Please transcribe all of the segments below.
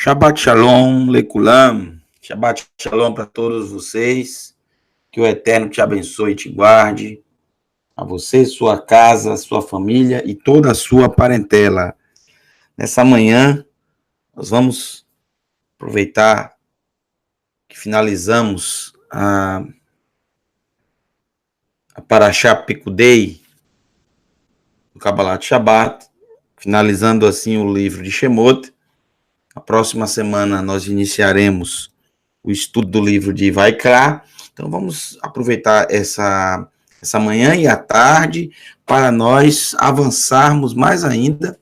Shabbat Shalom, Lekulam. Shabbat Shalom para todos vocês. Que o Eterno te abençoe e te guarde. A você, sua casa, sua família e toda a sua parentela. Nessa manhã, nós vamos aproveitar que finalizamos a Parashá Pekudei, do Kabbalat Shabbat, finalizando assim o livro de Shemot. A próxima semana nós iniciaremos o estudo do livro de Vaikra. Então vamos aproveitar essa manhã e a tarde para nós avançarmos mais ainda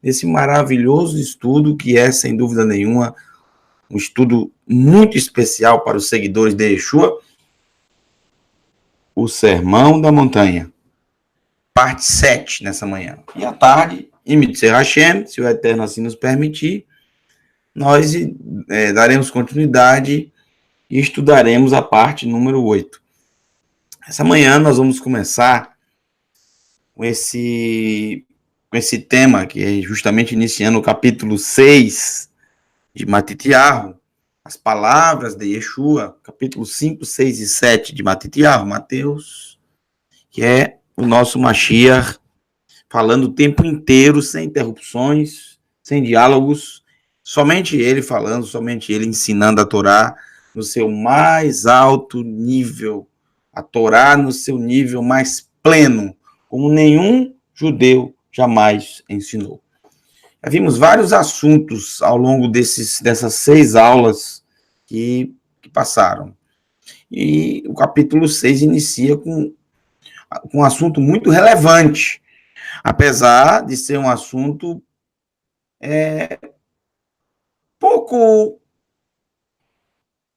nesse maravilhoso estudo que é, sem dúvida nenhuma, um estudo muito especial para os seguidores de Yeshua, o Sermão da Montanha, parte 7 nessa manhã. E à tarde, em Mitzvah Hashem, se o Eterno assim nos permitir, nós daremos continuidade e estudaremos a parte número 8. Essa manhã nós vamos começar com esse tema, que é justamente iniciando o capítulo 6 de Matitiahu, as palavras de Yeshua, capítulo 5, 6 e 7 de Matitiahu, Mateus, que é o nosso Mashiach, falando o tempo inteiro, sem interrupções, sem diálogos, somente ele falando, somente ele ensinando a Torá no seu mais alto nível, a Torá no seu nível mais pleno, como nenhum judeu jamais ensinou. Já vimos vários assuntos ao longo dessas 6 aulas que passaram. E o capítulo 6 inicia com um assunto muito relevante, apesar de ser um assunto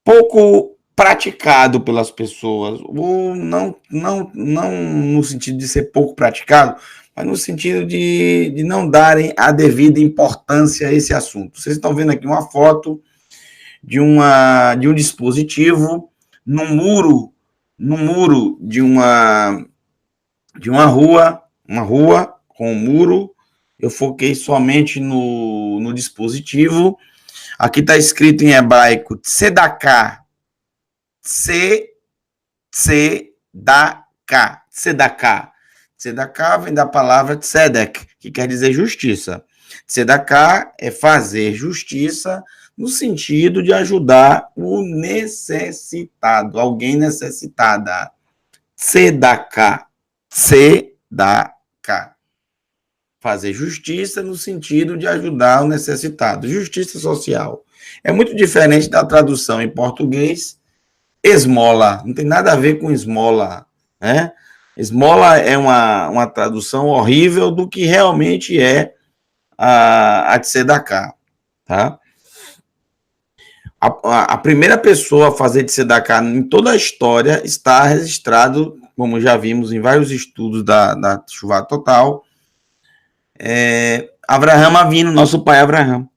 pouco praticado pelas pessoas, ou não no sentido de ser pouco praticado, mas no sentido de não darem a devida importância a esse assunto. Vocês estão vendo aqui uma foto de um dispositivo no muro de uma rua com um muro. Eu foquei somente no dispositivo. Aqui está escrito em hebraico Tzedaká. Tzedaká. Tzedaká vem da palavra tzedek, que quer dizer justiça. Tzedaká é fazer justiça no sentido de ajudar o necessitado, alguém necessitada. Tzedaká. Fazer justiça no sentido de ajudar o necessitado. Justiça social. É muito diferente da tradução em português, esmola. Não tem nada a ver com esmola, né? Esmola é uma tradução horrível do que realmente é a tzedaká, tá? A primeira pessoa a fazer tzedaká em toda a história está registrado, como já vimos em vários estudos da Teshuvá Total, Avraham Avinu, nosso pai Avraham,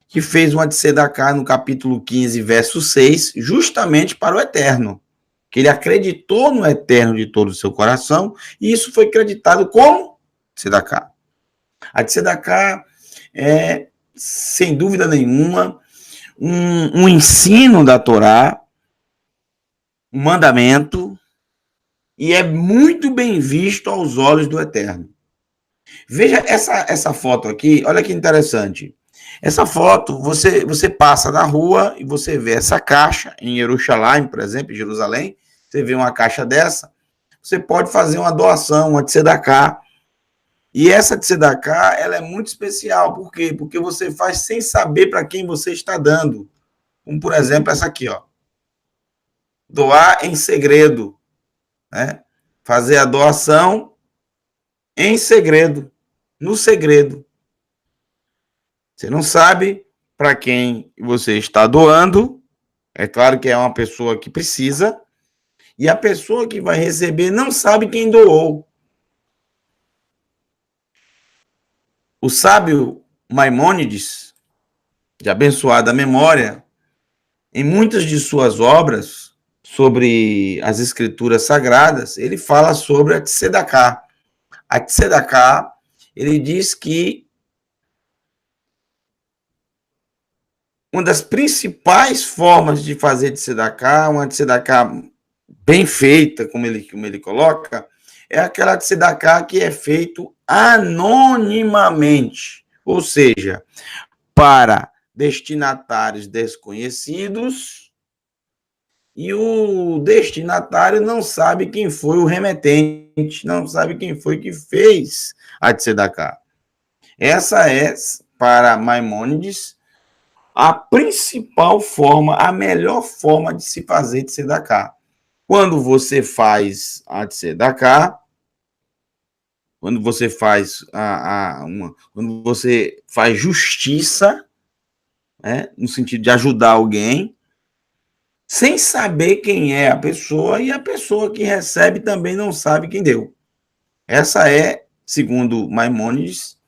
que fez uma tzedaká no capítulo 15, verso 6, justamente para o Eterno, que ele acreditou no Eterno de todo o seu coração, e isso foi acreditado como tzedaká. A tzedaká é, sem dúvida nenhuma, um ensino da Torá, um mandamento, e é muito bem visto aos olhos do Eterno. Veja essa foto aqui, olha que interessante. Essa foto, você passa na rua e você vê essa caixa em Jerusalém, por exemplo, em Jerusalém, você vê uma caixa dessa, você pode fazer uma doação, uma tzedaká. E essa tzedaká, ela é muito especial. Por quê? Porque você faz sem saber para quem você está dando. Como, por exemplo, essa aqui, ó. Doar em segredo, né? Fazer a doação em segredo, no segredo. Você não sabe para quem você está doando. É claro que é uma pessoa que precisa. E a pessoa que vai receber não sabe quem doou. O sábio Maimônides, de abençoada memória, em muitas de suas obras sobre as escrituras sagradas, ele fala sobre a tzedaká. A tzedaká, ele diz que Uma das principais formas de fazer tzedakah, uma tzedakah bem feita, como ele coloca, é aquela tzedakah que é feito anonimamente, ou seja, para destinatários desconhecidos, e o destinatário não sabe quem foi o remetente, não sabe quem foi que fez a tzedakah. Essa é, para Maimônides, a principal forma, a melhor forma de se fazer tzedakah. Quando você faz a tzedakah, quando você faz quando você faz justiça, né, no sentido de ajudar alguém, sem saber quem é a pessoa, e a pessoa que recebe também não sabe quem deu. Essa é, segundo Maimônides,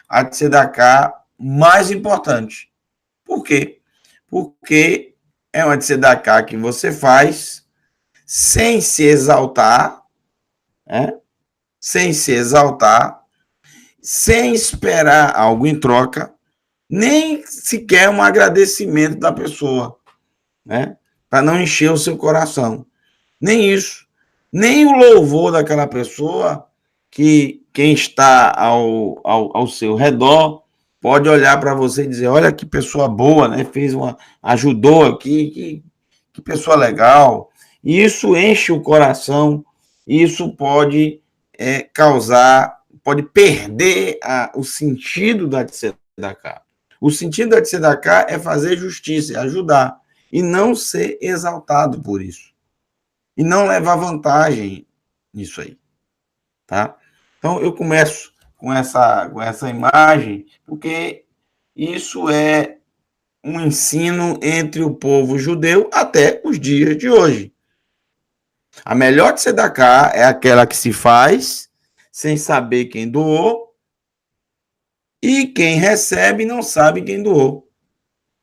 a tzedakah mais importante. Por quê? Porque é uma tzedakah que você faz sem se exaltar, né? Sem se exaltar, sem esperar algo em troca, nem sequer um agradecimento da pessoa, né? Para não encher o seu coração. Nem isso. Nem o louvor daquela pessoa que quem está ao seu redor pode olhar para você e dizer, olha que pessoa boa, né? Ajudou aqui, que pessoa legal. E isso enche o coração, isso pode pode perder o sentido da tzedakah. O sentido da tzedakah é fazer justiça, é ajudar, e não ser exaltado por isso. E não levar vantagem nisso aí, tá? Então, eu começo com essa imagem, porque isso é um ensino entre o povo judeu até os dias de hoje. A melhor tzedakah é aquela que se faz sem saber quem doou, e quem recebe não sabe quem doou.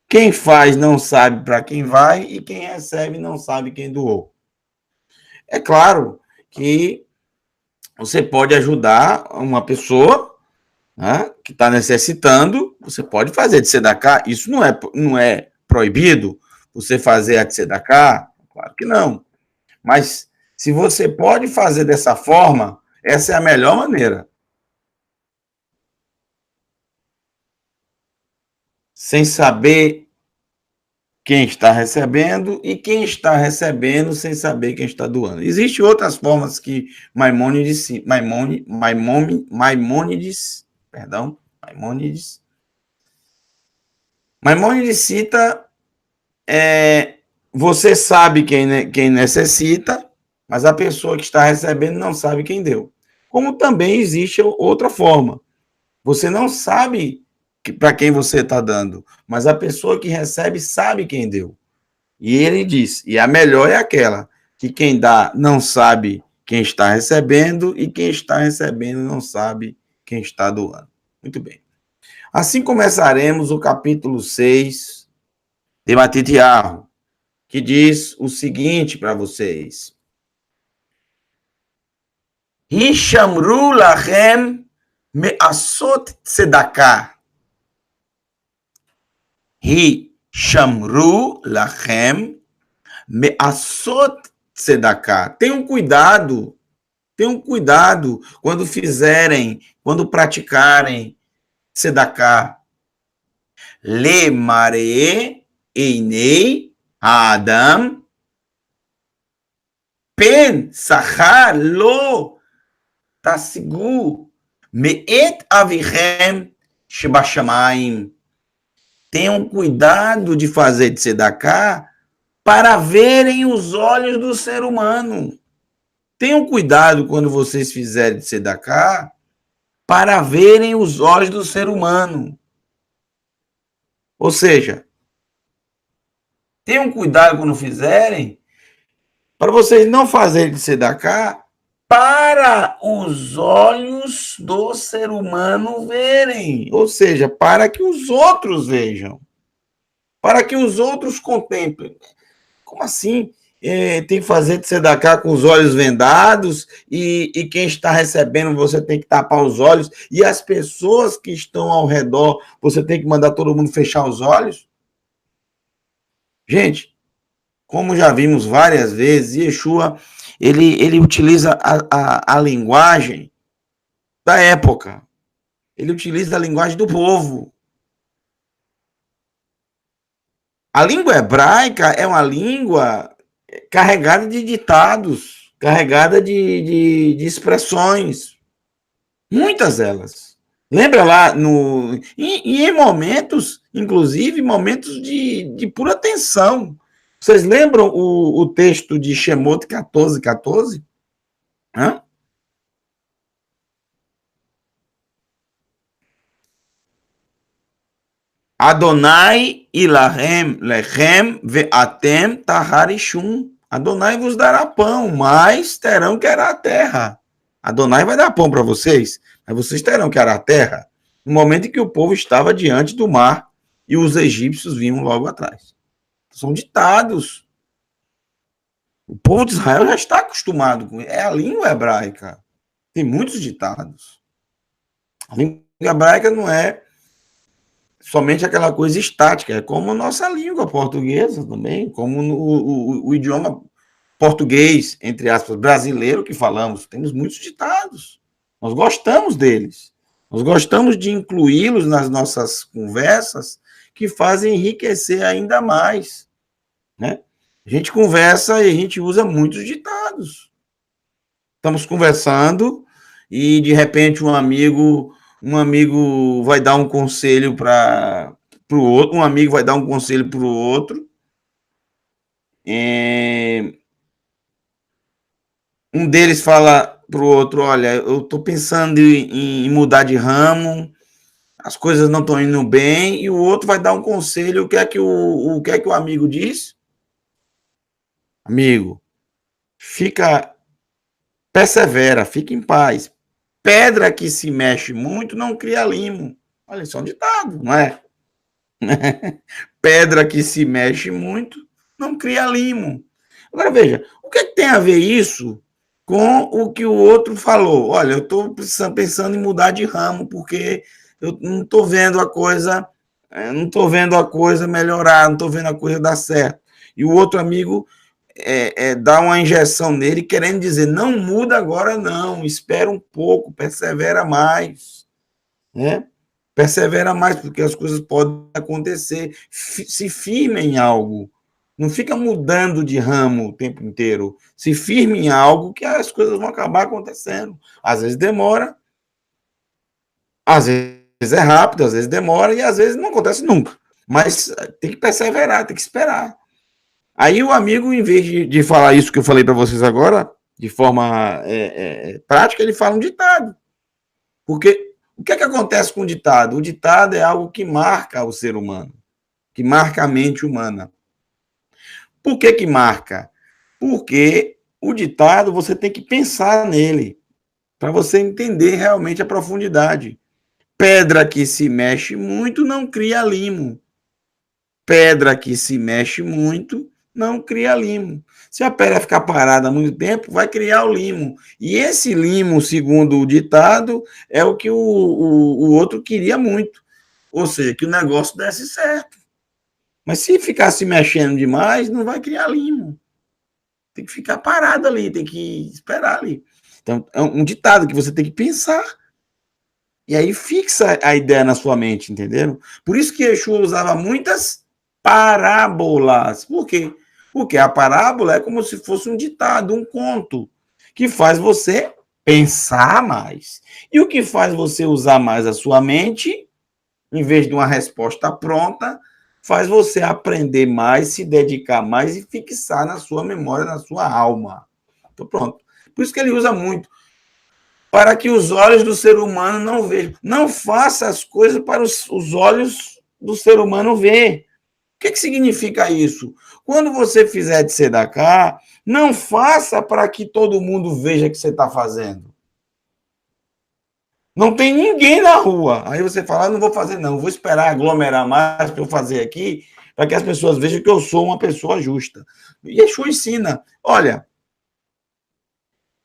Quem faz não sabe para quem vai, e quem recebe não sabe quem doou. É claro que você pode ajudar uma pessoa, né, que está necessitando, você pode fazer tzedakah, isso não é proibido, você fazer a tzedakah, claro que não. Mas se você pode fazer dessa forma, essa é a melhor maneira. Sem saber quem está recebendo, e quem está recebendo sem saber quem está doando. Existem outras formas que Maimônides cita, você sabe quem necessita, mas a pessoa que está recebendo não sabe quem deu. Como também existe outra forma. Você não sabe para quem você está dando, mas a pessoa que recebe sabe quem deu. E ele diz, e a melhor é aquela, que quem dá não sabe quem está recebendo, e quem está recebendo não sabe quem está doando. Muito bem. Assim começaremos o capítulo 6 de Matitiahu, que diz o seguinte para vocês. Hishamru lachem me'asot tzedakah. Hishamru lachem me'asot tzedakah. Tenham cuidado quando praticarem tzedakah. Le mare einei ha'adam pen sachar lo tasigu me'et avichem shebashamayim. Tenham cuidado de fazer tzedakah para verem os olhos do ser humano. Tenham cuidado quando vocês fizerem tzedakah para verem os olhos do ser humano. Ou seja, tenham cuidado quando fizerem para vocês não fazerem tzedakah para os olhos do ser humano verem. Ou seja, para que os outros vejam. Para que os outros contemplem. Como assim? Tem que fazer tzedakah com os olhos vendados, e quem está recebendo você tem que tapar os olhos, e as pessoas que estão ao redor você tem que mandar todo mundo fechar os olhos? Gente, como já vimos várias vezes, Yeshua, ele utiliza a linguagem da época. Ele utiliza a linguagem do povo. A língua hebraica é uma língua carregada de ditados, carregada de expressões, muitas delas. Lembra lá, e em momentos, inclusive, momentos de pura tensão. Vocês lembram o texto de Shemot 14, 14? Hã? Adonai ilahem lechem ve'atem taharishum. Adonai vos dará pão, mas terão que arar a terra. Adonai vai dar pão para vocês, mas vocês terão que arar a terra. No momento em que o povo estava diante do mar e os egípcios vinham logo atrás. São ditados. O povo de Israel já está acostumado com isso. É a língua hebraica. Tem muitos ditados. A língua hebraica não é somente aquela coisa estática, é como a nossa língua portuguesa também, como o idioma português, entre aspas, brasileiro que falamos. Temos muitos ditados. Nós gostamos deles. Nós gostamos de incluí-los nas nossas conversas, que fazem enriquecer ainda mais, né? A gente conversa e a gente usa muitos ditados. Estamos conversando e de repente um amigo vai dar um conselho para o outro, um amigo vai dar um conselho para o outro. Um deles fala para o outro: olha, eu estou pensando em mudar de ramo, as coisas não estão indo bem, e o outro vai dar um conselho. O que é que o amigo diz? Amigo, persevera, fica em paz. Pedra que se mexe muito não cria limo. Olha, isso é um ditado, não é? Pedra que se mexe muito não cria limo. Agora veja, o que é que tem a ver isso com o que o outro falou? Olha, eu estou pensando em mudar de ramo porque eu não estou vendo a coisa, não estou vendo a coisa melhorar, não estou vendo a coisa dar certo. E o outro amigo dá uma injeção nele, querendo dizer: não muda agora, não, espera um pouco, persevera mais, né? Persevera mais, porque as coisas podem acontecer. Se firme em algo. Não fica mudando de ramo o tempo inteiro. Se firme em algo que as coisas vão acabar acontecendo. Às vezes demora, às vezes é rápido, às vezes demora e às vezes não acontece nunca. Mas tem que perseverar, tem que esperar. Aí o amigo, em vez de falar isso que eu falei para vocês agora, de forma prática, ele fala um ditado. Porque o que é que acontece com o ditado? O ditado é algo que marca o ser humano, que marca a mente humana. Por que marca? Porque o ditado você tem que pensar nele, para você entender realmente a profundidade. Pedra que se mexe muito não cria limo. Pedra que se mexe muito não cria limo. Se a pedra ficar parada há muito tempo, vai criar o limo. E esse limo, segundo o ditado, é o que o outro queria muito. Ou seja, que o negócio desse certo. Mas se ficar se mexendo demais, não vai criar limo. Tem que ficar parado ali, tem que esperar ali. Então, é um ditado que você tem que pensar. E aí fixa a ideia na sua mente, entenderam? Por isso que Yeshua usava muitas parábolas. Por quê? Porque a parábola é como se fosse um ditado, um conto, que faz você pensar mais. E o que faz você usar mais a sua mente, em vez de uma resposta pronta, faz você aprender mais, se dedicar mais e fixar na sua memória, na sua alma. Então, pronto. Por isso que ele usa muito. Para que os olhos do ser humano não vejam. Não faça as coisas para os olhos do ser humano ver. O que significa isso? Quando você fizer de tzedakah, não faça para que todo mundo veja que você está fazendo. Não tem ninguém na rua. Aí você fala: não vou fazer não, vou esperar aglomerar mais para eu fazer aqui, para que as pessoas vejam que eu sou uma pessoa justa. E Yeshua ensina: olha,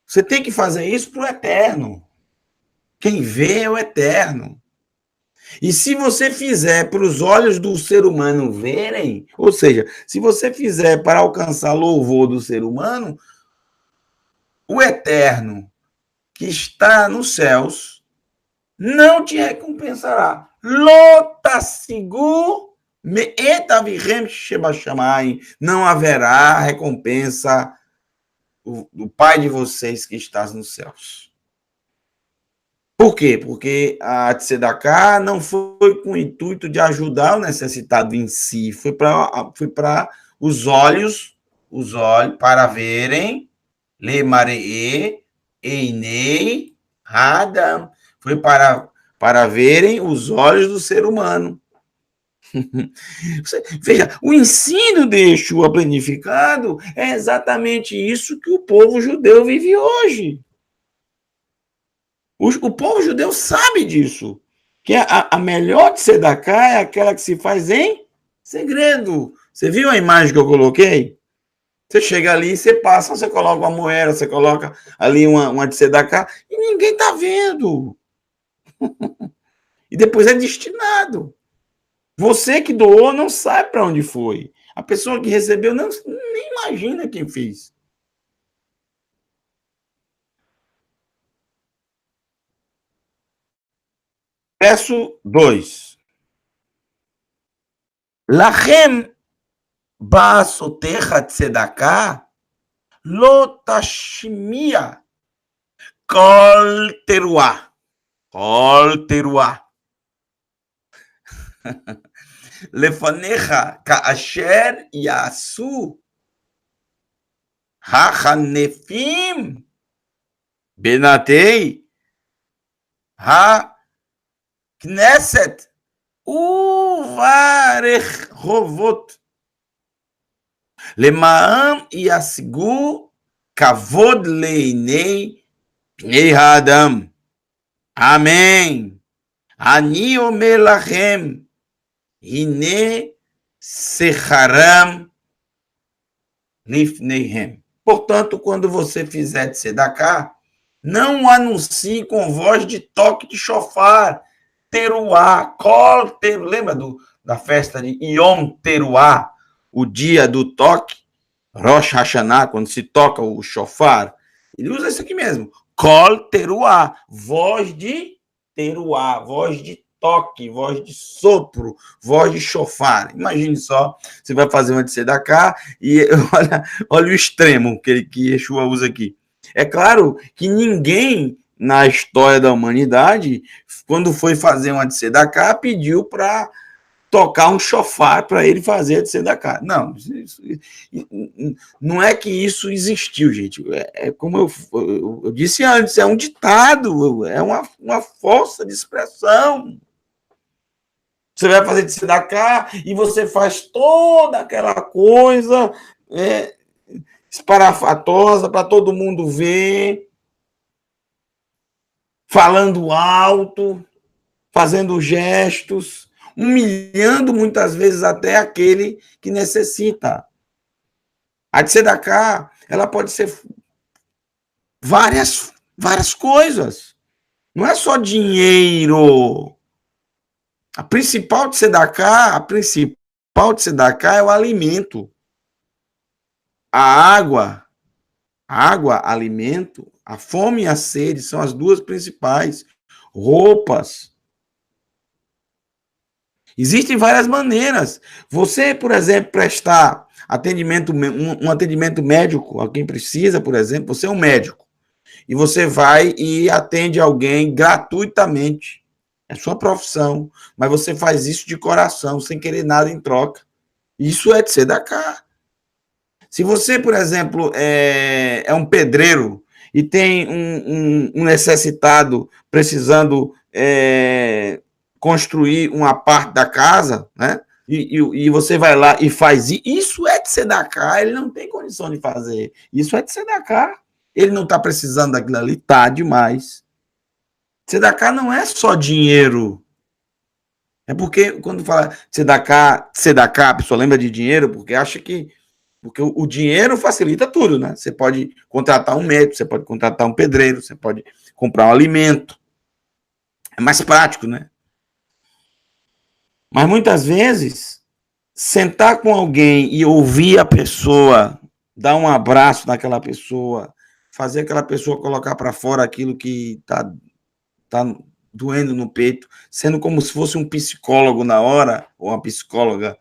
você tem que fazer isso para o eterno. Quem vê é o eterno. E se você fizer para os olhos do ser humano verem, ou seja, se você fizer para alcançar louvor do ser humano, o eterno que está nos céus não te recompensará. Lotasigu meetavirem shebashamai. Não haverá recompensa do Pai de vocês que está nos céus. Por quê? Porque a Tzedakah não foi com o intuito de ajudar o necessitado em si, foi para os olhos, para verem, lemaree, einei, Adam, foi para verem os olhos do ser humano. Veja, o ensino de Yeshua planificado é exatamente isso que o povo judeu vive hoje. O povo judeu sabe disso, que a melhor tzedakah é aquela que se faz em segredo. Você viu a imagem que eu coloquei? Você chega ali, você passa, você coloca uma moeda, você coloca ali uma tzedakah e ninguém está vendo. E depois é destinado. Você que doou não sabe para onde foi. A pessoa que recebeu nem imagina quem fez. Verso 2. Lachem ba'asotecha tzedakah lo tashmia kol teruah. Kol teruah. Lefanecha ka'asher yasu hachanefim benatei ha-knesset uvarech rovot למען ישיגו כבוד לעיני פני האדם. אמן. אני אומר לכם, הנה שכרם לפניהם. Portanto, quando você fizer de tzedakah, não anuncie com voz de toque de shofar, teruá, kol teruá. Lembra da festa de Yom Teruá? O dia do toque, Rosh Hashanah, quando se toca o shofar, ele usa isso aqui mesmo, kol teruá, voz de teruá, voz de toque, voz de sopro, voz de shofar. Imagine só, você vai fazer uma de tzedakah e olha o extremo que Yeshua usa aqui. É claro que ninguém na história da humanidade, quando foi fazer uma de tzedakah, pediu para tocar um shofar para ele fazer a tzedakah. Não, não é que isso existiu, gente. É como eu disse antes, é um ditado, é uma força de expressão. Você vai fazer tzedakah e você faz toda aquela coisa esparafatosa para todo mundo ver, falando alto, fazendo gestos, humilhando muitas vezes até aquele que necessita. A tzedakah, ela pode ser várias coisas. Não é só dinheiro. A principal tzedakah é o alimento. A água, alimento, a fome e a sede são as duas principais. Roupas. Existem várias maneiras. Você, por exemplo, prestar um atendimento médico a quem precisa, por exemplo, você é um médico e você vai e atende alguém gratuitamente. É sua profissão, mas você faz isso de coração, sem querer nada em troca. Isso é tzedakah. Se você, por exemplo, é um pedreiro e tem um necessitado precisando construir uma parte da casa, né? E você vai lá e faz isso é tzedakah, ele não tem condição de fazer. Isso é tzedakah. Ele não está precisando daquilo ali, tá demais. Tzedakah não é só dinheiro. É porque quando fala tzedakah, a pessoa lembra de dinheiro porque acha que porque o dinheiro facilita tudo, né? Você pode contratar um médico, você pode contratar um pedreiro, você pode comprar um alimento. É mais prático, né? Mas muitas vezes, sentar com alguém e ouvir a pessoa, dar um abraço naquela pessoa, fazer aquela pessoa colocar para fora aquilo que tá doendo no peito, sendo como se fosse um psicólogo na hora, ou uma psicóloga,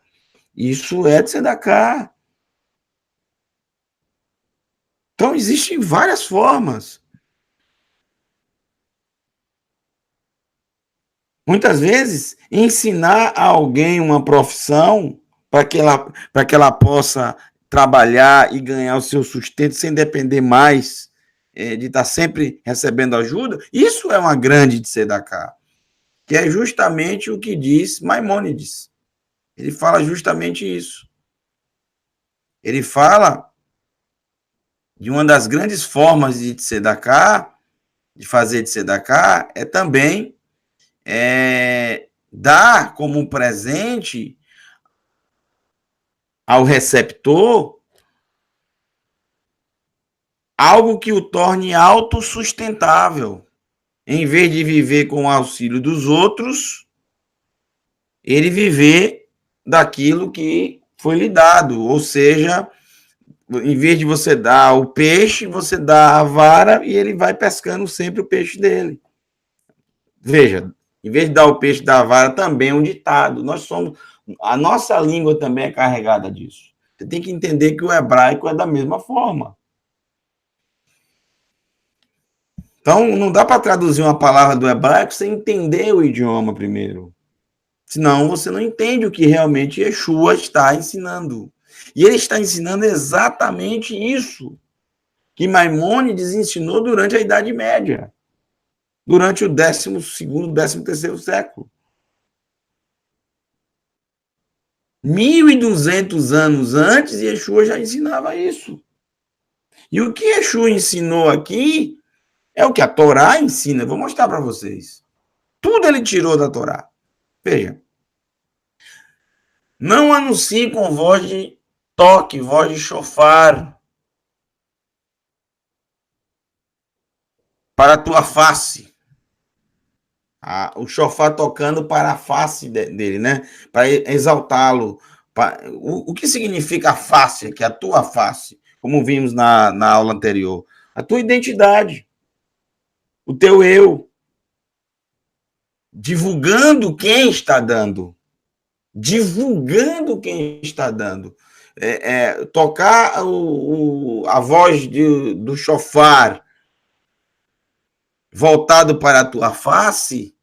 isso é de tzedakah. Então, existem várias formas. Muitas vezes, ensinar a alguém uma profissão para que ela possa trabalhar e ganhar o seu sustento sem depender mais de estar sempre recebendo ajuda, isso é uma grande tzedakah, que é justamente o que diz Maimônides. Ele fala justamente isso. Ele fala de uma das grandes formas de tzedakah, de fazer tzedakah, é também dar como presente ao receptor algo que o torne autossustentável. Em vez de viver com o auxílio dos outros, ele viver daquilo que foi lhe dado. Ou seja, em vez de você dar o peixe, você dá a vara e ele vai pescando sempre o peixe dele. Veja, em vez de dar o peixe da vara, também é um ditado. A nossa língua também é carregada disso. Você tem que entender que o hebraico é da mesma forma. Então, não dá para traduzir uma palavra do hebraico sem entender o idioma primeiro. Senão, você não entende o que realmente Yeshua está ensinando. E ele está ensinando exatamente isso que Maimônides ensinou durante a Idade Média, durante o 12º, 13º século. 1.200 anos antes, Yeshua já ensinava isso. E o que Yeshua ensinou aqui é o que a Torá ensina. Eu vou mostrar para vocês. Tudo ele tirou da Torá. Veja. Não anuncie com voz de toque, voz de chofar, para a tua face. O chofar tocando para a face dele, né? Para exaltá-lo. O que significa a face aqui? A tua face, como vimos na aula anterior. A tua identidade. O teu eu. Divulgando quem está dando. Divulgando quem está dando. Tocar a voz do chofar voltado para a tua face,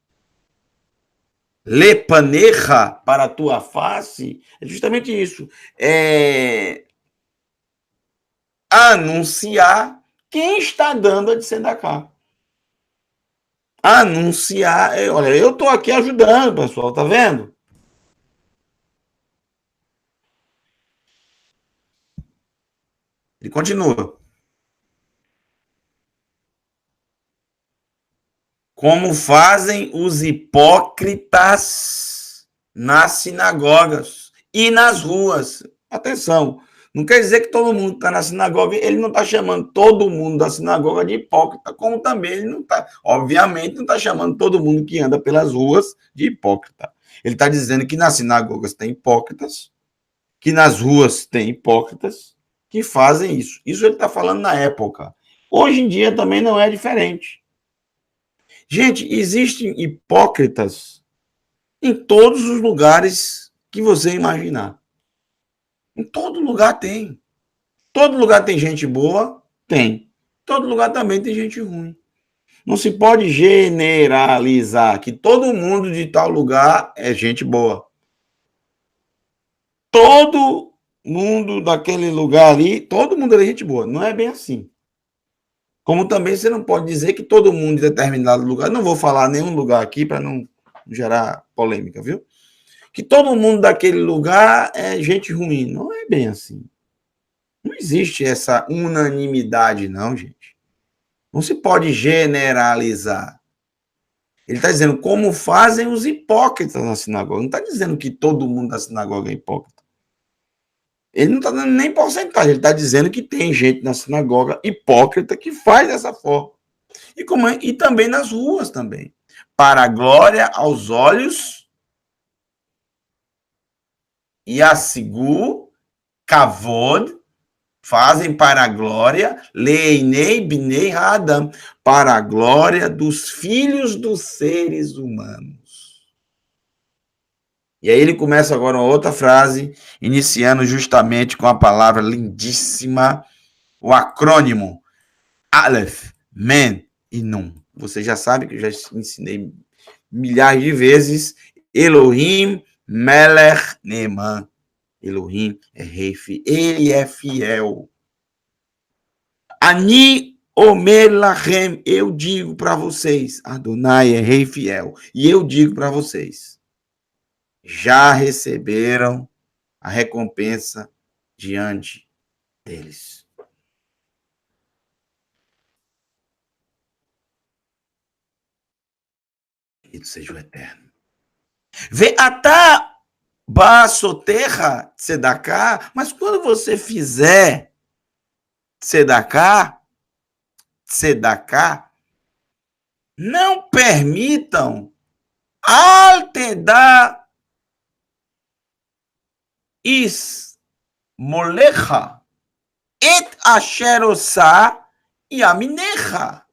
lepaneja para a tua face, é justamente isso. Anunciar quem está dando a tzedakah. Anunciar, olha, eu estou aqui ajudando, pessoal, tá vendo? Ele continua. Como fazem os hipócritas nas sinagogas e nas ruas. Atenção, não quer dizer que todo mundo que está na sinagoga, ele não está chamando todo mundo da sinagoga de hipócrita, como também ele não está, obviamente, não está chamando todo mundo que anda pelas ruas de hipócrita. Ele está dizendo que nas sinagogas tem hipócritas, que nas ruas tem hipócritas que fazem isso. Isso ele está falando na época. Hoje em dia também não é diferente. Gente, existem hipócritas em todos os lugares que você imaginar. Em todo lugar tem. Todo lugar tem gente boa? Tem. Todo lugar também tem gente ruim. Não se pode generalizar que todo mundo de tal lugar é gente boa. Todo mundo daquele lugar ali, todo mundo é gente boa. Não é bem assim. Como também você não pode dizer que todo mundo em determinado lugar, não vou falar nenhum lugar aqui para não gerar polêmica, viu? Que todo mundo daquele lugar é gente ruim. Não é bem assim. Não existe essa unanimidade, não, gente. Não se pode generalizar. Ele está dizendo como fazem os hipócritas na sinagoga. Não está dizendo que todo mundo da sinagoga é hipócrita. Ele não está dando nem porcentagem. Ele está dizendo que tem gente na sinagoga hipócrita que faz dessa forma. E também nas ruas também. Para a glória aos olhos Yasigu, Kavod, fazem para a glória, Leinei Binei Adam, para a glória dos filhos dos seres humanos. E aí ele começa agora uma outra frase, iniciando justamente com a palavra lindíssima, o acrônimo Aleph, Men e Nun. Você já sabe que eu já ensinei milhares de vezes, Elohim, Melech, Neeman. Elohim é rei fiel, ele é fiel. Ani Omer Lachem, eu digo para vocês, Adonai é rei fiel, e eu digo para vocês, já receberam a recompensa diante deles. Bendito seja o Eterno. Vê até Basoterra, Tzedaká, mas quando você fizer Tzedaká, não permitam alterar is molecha et asherosa e aminecha.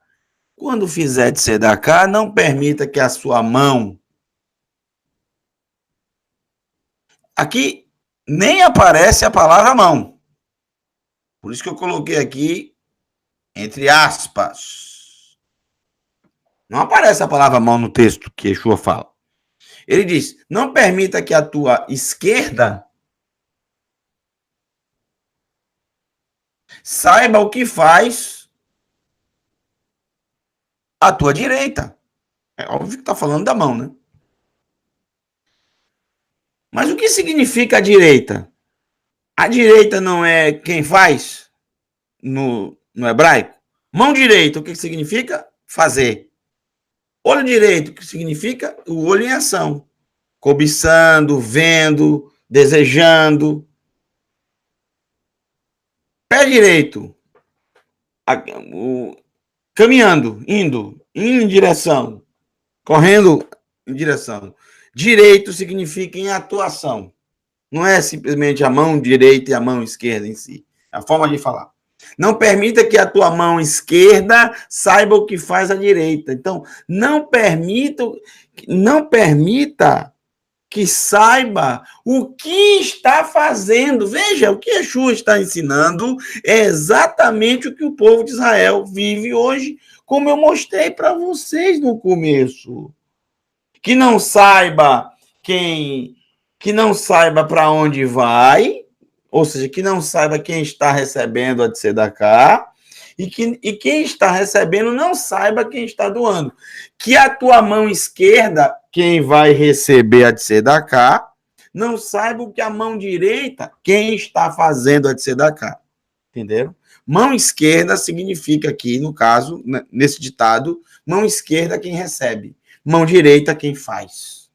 Quando fizer tzedaká, não permita que a sua mão... Aqui nem aparece a palavra mão. Por isso que eu coloquei aqui entre aspas. Não aparece a palavra mão no texto que Yeshua fala. Ele diz, não permita que a tua esquerda saiba o que faz a tua direita. É óbvio que está falando da mão, né? Mas o que significa a direita? A direita não é quem faz no hebraico? Mão direita, o que significa? Fazer. Olho direito, o que significa? O olho em ação. Cobiçando, vendo, desejando. Pé direito, caminhando, indo em direção, correndo em direção. Direito significa em atuação. Não é simplesmente a mão direita e a mão esquerda em si. É a forma de falar. Não permita que a tua mão esquerda saiba o que faz a direita. Então, não permita que saiba o que está fazendo. Veja, o que Yeshua está ensinando é exatamente o que o povo de Israel vive hoje, como eu mostrei para vocês no começo. Que não saiba para onde vai, ou seja, que não saiba quem está recebendo a tzedakah, e quem está recebendo não saiba quem está doando. Que a tua mão esquerda, quem vai receber a tzedakah, não saiba o que a mão direita, quem está fazendo a tzedakah. Entenderam? Mão esquerda significa aqui, no caso, nesse ditado, mão esquerda quem recebe, mão direita quem faz.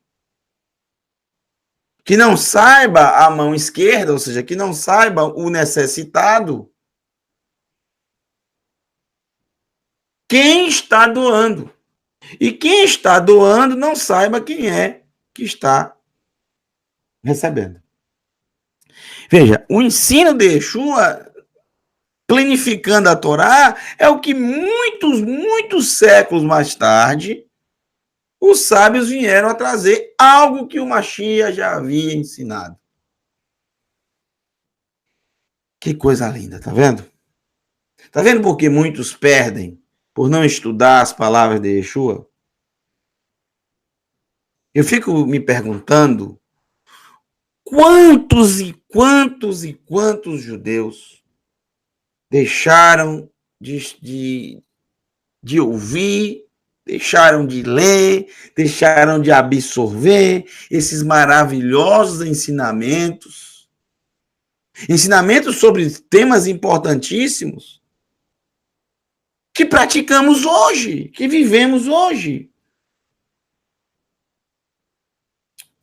Que não saiba a mão esquerda, ou seja, que não saiba o necessitado, quem está doando. E quem está doando não saiba quem é que está recebendo. Veja, o ensino de Yeshua, planificando a Torá, é o que muitos séculos mais tarde, os sábios vieram a trazer algo que o Mashiach já havia ensinado. Que coisa linda, tá vendo? Tá vendo por que muitos perdem por não estudar as palavras de Yeshua? Eu fico me perguntando quantos judeus deixaram de ouvir, deixaram de ler, deixaram de absorver esses maravilhosos ensinamentos. Ensinamentos sobre temas importantíssimos que praticamos hoje, que vivemos hoje.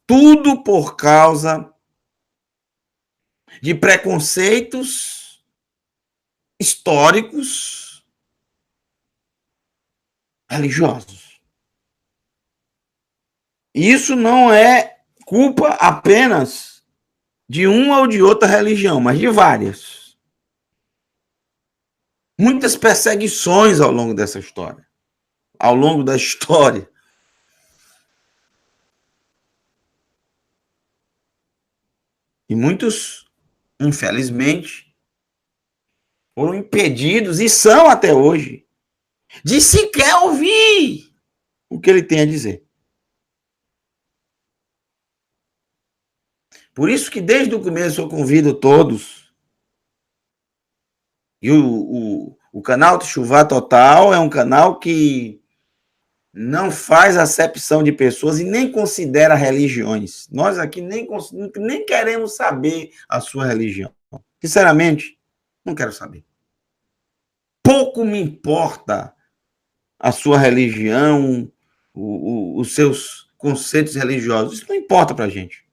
Tudo por causa de preconceitos históricos religiosos. Isso não é culpa apenas de uma ou de outra religião, mas de várias. Muitas perseguições ao longo dessa história. Ao longo da história. E muitos, infelizmente, foram impedidos, e são até hoje, de sequer ouvir o que ele tem a dizer. Por isso que desde o começo eu convido todos. E o canal do Chuvá Total é um canal que não faz acepção de pessoas e nem considera religiões. Nós aqui nem queremos saber a sua religião. Sinceramente, não quero saber. Pouco me importa a sua religião, os seus conceitos religiosos. Isso não importa para a gente.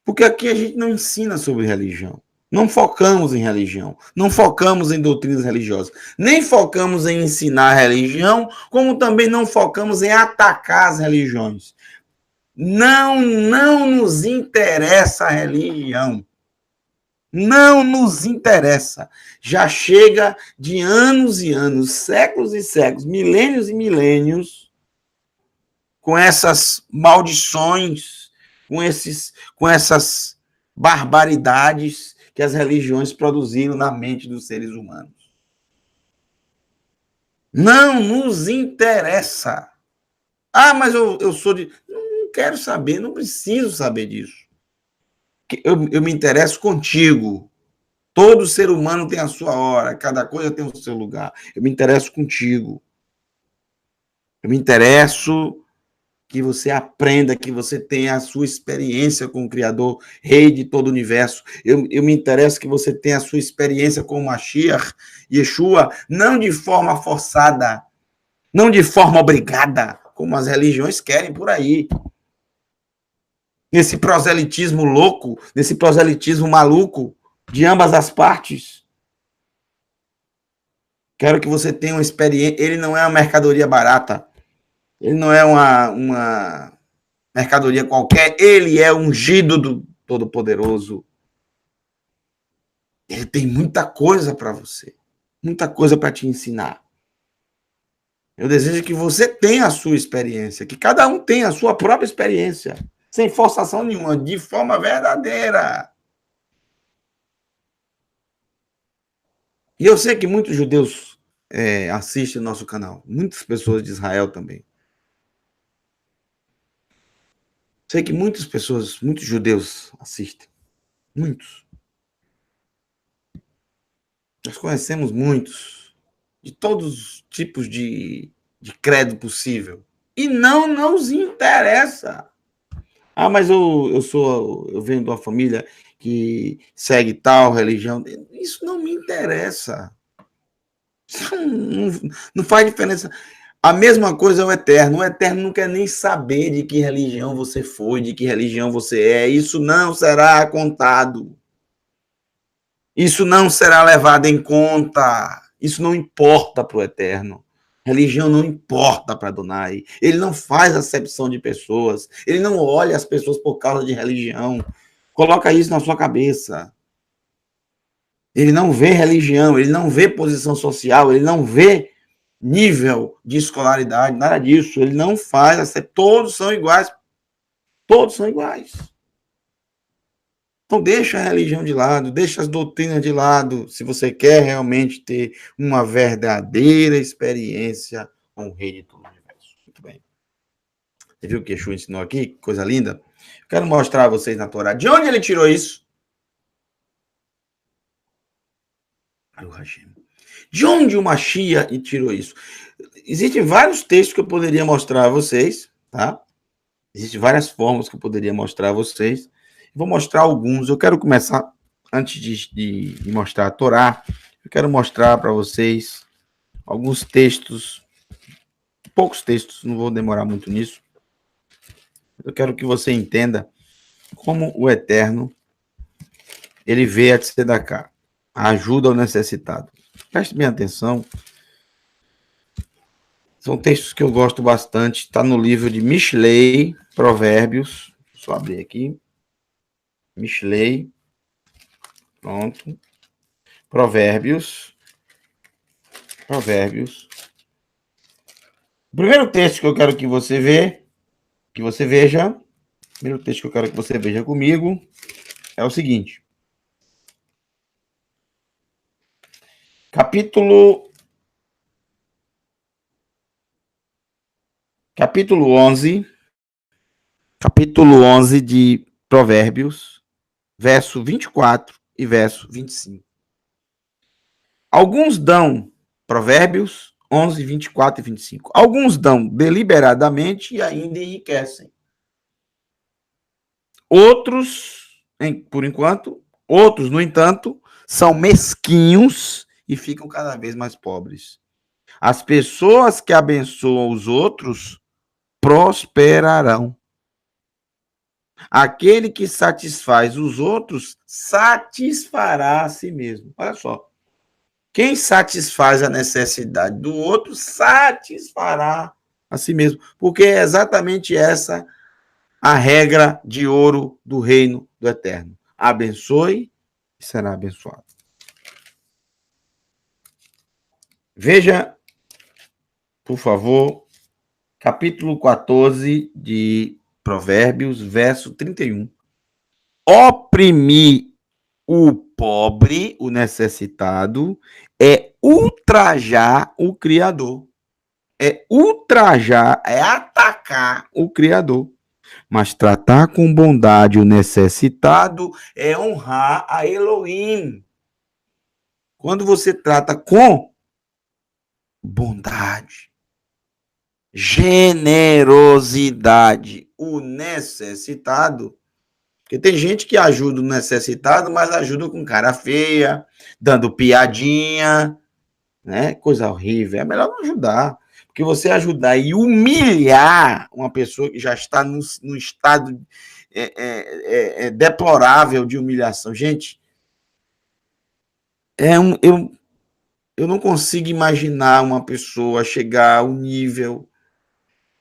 Porque aqui a gente não ensina sobre religião. Não focamos em religião. Não focamos em doutrinas religiosas. Nem focamos em ensinar religião, como também não focamos em atacar as religiões. Não nos interessa a religião. Não nos interessa. Já chega de anos e anos, séculos e séculos, milênios e milênios, com essas maldições, com essas barbaridades que as religiões produziram na mente dos seres humanos. Não nos interessa. Ah, mas eu sou de... Não quero saber, não preciso saber disso. Eu me interesso contigo. Todo ser humano tem a sua hora, cada coisa tem o seu lugar. Eu me interesso contigo. Eu me interesso que você aprenda, que você tenha a sua experiência com o Criador, Rei de todo o universo. Eu me interesso que você tenha a sua experiência com o Mashiach, Yeshua, não de forma forçada, não de forma obrigada, como as religiões querem por aí. Nesse proselitismo louco, nesse proselitismo maluco, de ambas as partes. Quero que você tenha uma experiência. Ele não é uma mercadoria barata. Ele não é uma mercadoria qualquer. Ele é ungido do Todo-Poderoso. Ele tem muita coisa para você. Muita coisa para te ensinar. Eu desejo que você tenha a sua experiência. Que cada um tenha a sua própria experiência. Sem forçação nenhuma. De forma verdadeira. E eu sei que muitos judeus assistem o nosso canal. Muitas pessoas de Israel também. Sei que muitas pessoas, muitos judeus assistem. Muitos. Nós conhecemos muitos. De todos os tipos de credo possível. E não nos interessa. Ah, mas eu venho de uma família que segue tal religião. Isso não me interessa. Isso não faz diferença. A mesma coisa é o Eterno. O Eterno não quer nem saber de que religião você foi, de que religião você é. Isso não será contado. Isso não será levado em conta. Isso não importa para o Eterno. Religião não importa para Adonai. Ele não faz acepção de pessoas. Ele não olha as pessoas por causa de religião. Coloca isso na sua cabeça. Ele não vê religião, ele não vê posição social, ele não vê nível de escolaridade, nada disso. Ele não faz, todos são iguais. Todos são iguais. Então, deixa a religião de lado, deixa as doutrinas de lado, se você quer realmente ter uma verdadeira experiência com o Rei de todo o universo. Muito bem. Você viu o que Yeshua ensinou aqui? Que coisa linda. Eu quero mostrar a vocês na Torá. De onde ele tirou isso? De onde o Mashiach tirou isso? Existem vários textos que eu poderia mostrar a vocês, tá? Existem várias formas que eu poderia mostrar a vocês. Vou mostrar alguns. Eu quero começar, antes de mostrar a Torá, eu quero mostrar para vocês alguns textos, poucos textos, não vou demorar muito nisso. Eu quero que você entenda como o Eterno, ele vê a tzedakah, a ajuda ao necessitado. Preste bem atenção. São textos que eu gosto bastante. Está no livro de Mishlei, Provérbios. Só abrir aqui. Mishlei. Pronto. Provérbios. Provérbios. O primeiro texto que eu quero que você veja, o primeiro texto que eu quero que você veja comigo é o seguinte. Capítulo 11, capítulo 11 de Provérbios, verso 24 e verso 25. Alguns dão, Provérbios 11, 24 e 25. Alguns dão deliberadamente e ainda enriquecem. Outros, por enquanto, outros, no entanto, são mesquinhos e ficam cada vez mais pobres. As pessoas que abençoam os outros prosperarão. Aquele que satisfaz os outros satisfará a si mesmo. Olha só. Quem satisfaz a necessidade do outro satisfará a si mesmo. Porque é exatamente essa a regra de ouro do reino do eterno. Abençoe e será abençoado. Veja, por favor, capítulo 14 de Provérbios, verso 31. Oprimir o pobre, o necessitado, é ultrajar o Criador. É ultrajar, é atacar o Criador. Mas tratar com bondade o necessitado é honrar a Elohim. Quando você trata com bondade, generosidade, o necessitado, porque tem gente que ajuda o necessitado, mas ajuda com cara feia, dando piadinha, né? Coisa horrível. É melhor não ajudar. Porque você ajudar e humilhar uma pessoa que já está num estado deplorável de humilhação. Gente, eu não consigo imaginar uma pessoa chegar ao nível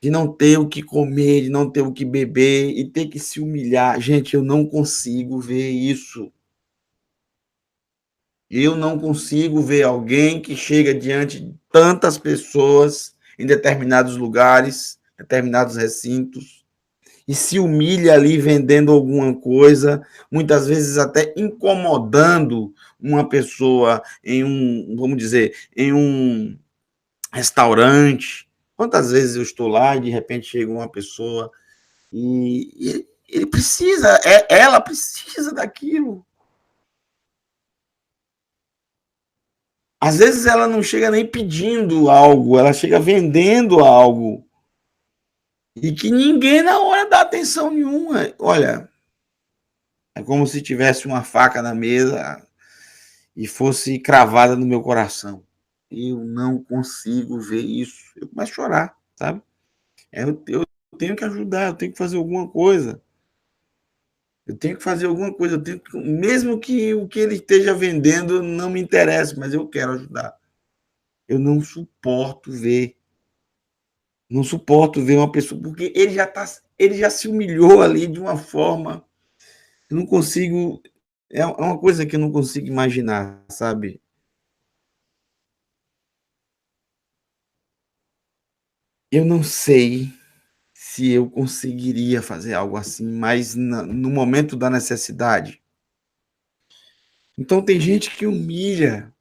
de não ter o que comer, de não ter o que beber e ter que se humilhar. Gente, eu não consigo ver isso. Eu não consigo ver alguém que chega diante de tantas pessoas em determinados lugares, determinados recintos, e se humilha ali vendendo alguma coisa, muitas vezes até incomodando uma pessoa em um, vamos dizer, em um restaurante. Quantas vezes eu estou lá e de repente chega uma pessoa e ele precisa, ela precisa daquilo. Às vezes ela não chega nem pedindo algo, ela chega vendendo algo. E que ninguém na hora dá atenção nenhuma. Olha, é como se tivesse uma faca na mesa e fosse cravada no meu coração. Eu não consigo ver isso. Eu começo a chorar, sabe? Eu tenho que ajudar, eu tenho que fazer alguma coisa. Eu tenho que fazer alguma coisa. Eu tenho que, mesmo que o que ele esteja vendendo não me interesse, mas eu quero ajudar. Eu não suporto ver. Não suporto ver uma pessoa, porque ele já se humilhou ali de uma forma. Eu não consigo. É uma coisa que eu não consigo imaginar, sabe? Eu não sei se eu conseguiria fazer algo assim, mas no momento da necessidade. Então tem gente que humilha.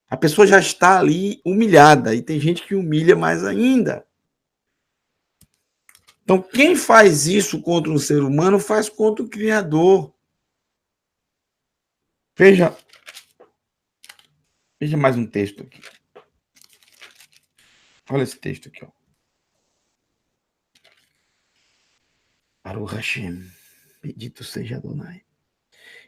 A pessoa já está ali humilhada e tem gente que humilha mais ainda. Então quem faz isso contra um ser humano faz contra o Criador. Veja mais um texto aqui. Olha esse texto aqui, ó. Baruch Hashem. Bendito seja Adonai.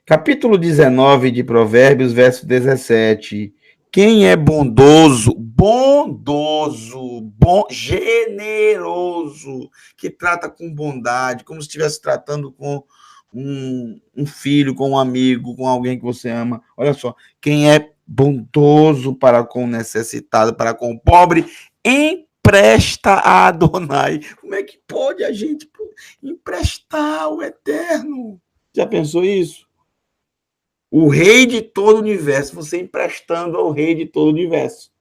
Capítulo 19 de Provérbios, verso 17. Quem é bondoso, generoso, que trata com bondade, como se estivesse tratando com um filho, com um amigo, com alguém que você ama. Olha só, quem é bondoso para com o necessitado, para com o pobre, empresta a Adonai. Como é que pode a gente emprestar o eterno? Já pensou isso? O rei de todo o universo, você emprestando ao rei de todo o universo.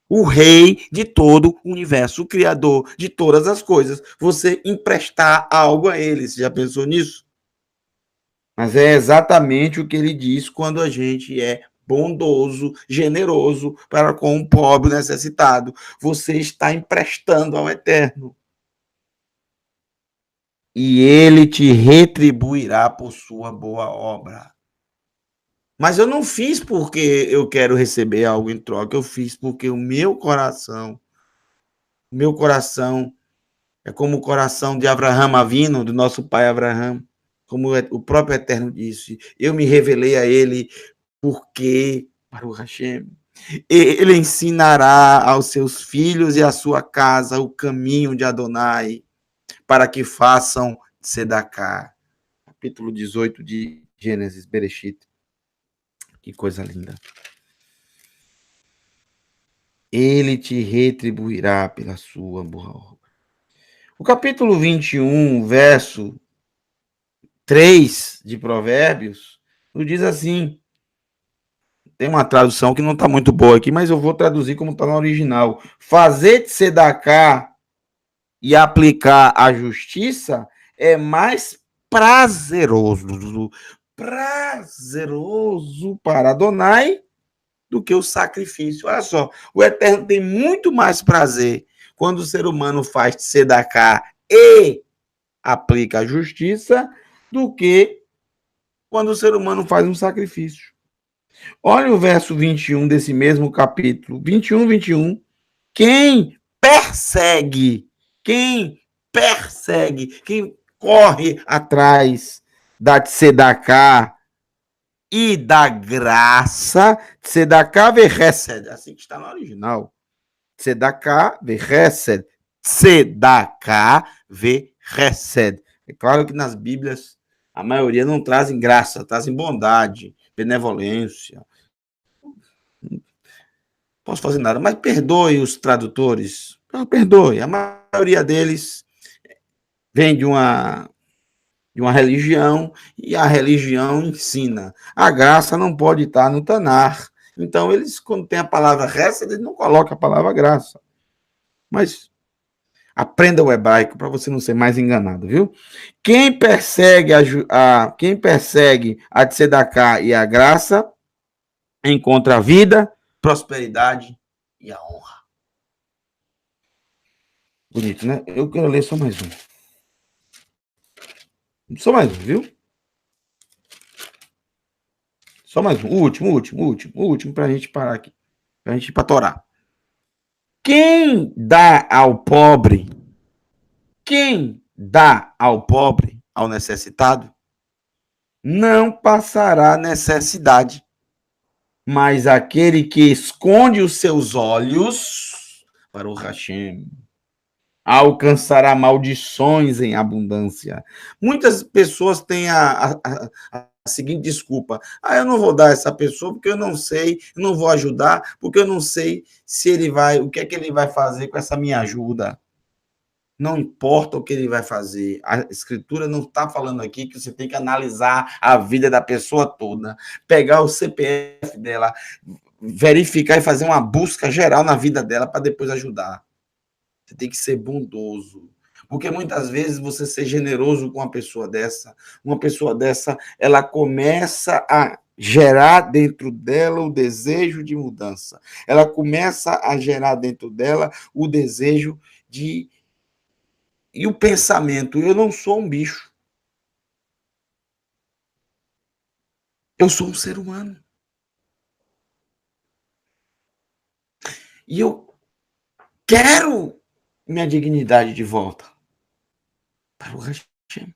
O rei de todo o universo, o criador de todas as coisas. Você emprestar algo a ele. Você já pensou nisso? Mas é exatamente o que ele diz quando a gente é bondoso, generoso para com o pobre necessitado. Você está emprestando ao Eterno. E ele te retribuirá por sua boa obra. Mas eu não fiz porque eu quero receber algo em troca, eu fiz porque o meu coração é como o coração de Abraão Avino, do nosso pai Abraão, como o próprio Eterno disse, eu me revelei a ele porque, para o Hashem, ele ensinará aos seus filhos e à sua casa o caminho de Adonai, para que façam Sedacá. Capítulo 18 de Gênesis, Bereshit. Que coisa linda. Ele te retribuirá pela sua boa obra. O capítulo 21, verso 3 de Provérbios, nos diz assim, tem uma tradução que não está muito boa aqui, mas eu vou traduzir como está na original. Fazer de sedacá e aplicar a justiça é mais prazeroso para Adonai do que o sacrifício. Olha só, o Eterno tem muito mais prazer quando o ser humano faz tzedakah e aplica a justiça do que quando o ser humano faz um sacrifício. Olha o verso 21 desse mesmo capítulo, 21. Persegue, quem quem corre atrás da tzedakah e da graça, tzedakah vechesed, assim que está no original. Tzedakah vechesed, tzedakah vechesed. É claro que nas Bíblias a maioria não trazem graça, trazem bondade, benevolência. Não posso fazer nada, mas perdoe os tradutores. Perdoe, a maioria deles vem de uma religião, e a religião ensina. A graça não pode estar no Tanar. Então, eles, quando tem a palavra resta, eles não colocam a palavra graça. Mas aprenda o hebraico para você não ser mais enganado, viu? Quem persegue a tzedakah e a graça, encontra a vida, prosperidade e a honra. Bonito, né? Eu quero ler só mais um. Só mais um, viu? Só mais um. O último, para a gente parar aqui. Para a gente ir para Torá. Quem dá ao pobre, ao necessitado, não passará necessidade. Mas aquele que esconde os seus olhos para o Hashem alcançará maldições em abundância. Muitas pessoas têm a seguinte desculpa: eu não vou dar essa pessoa porque eu não sei, eu não vou ajudar porque eu não sei se ele vai, o que é que ele vai fazer com essa minha ajuda. Não importa o que ele vai fazer. A escritura não está falando aqui que você tem que analisar a vida da pessoa toda, pegar o CPF dela, verificar e fazer uma busca geral na vida dela para depois ajudar. Você tem que ser bondoso. Porque muitas vezes você ser generoso com uma pessoa dessa, ela começa a gerar dentro dela o desejo de mudança. Ela começa a gerar dentro dela o desejo de. E o pensamento: eu não sou um bicho. Eu sou um ser humano. E eu quero minha dignidade de volta para o Hashem.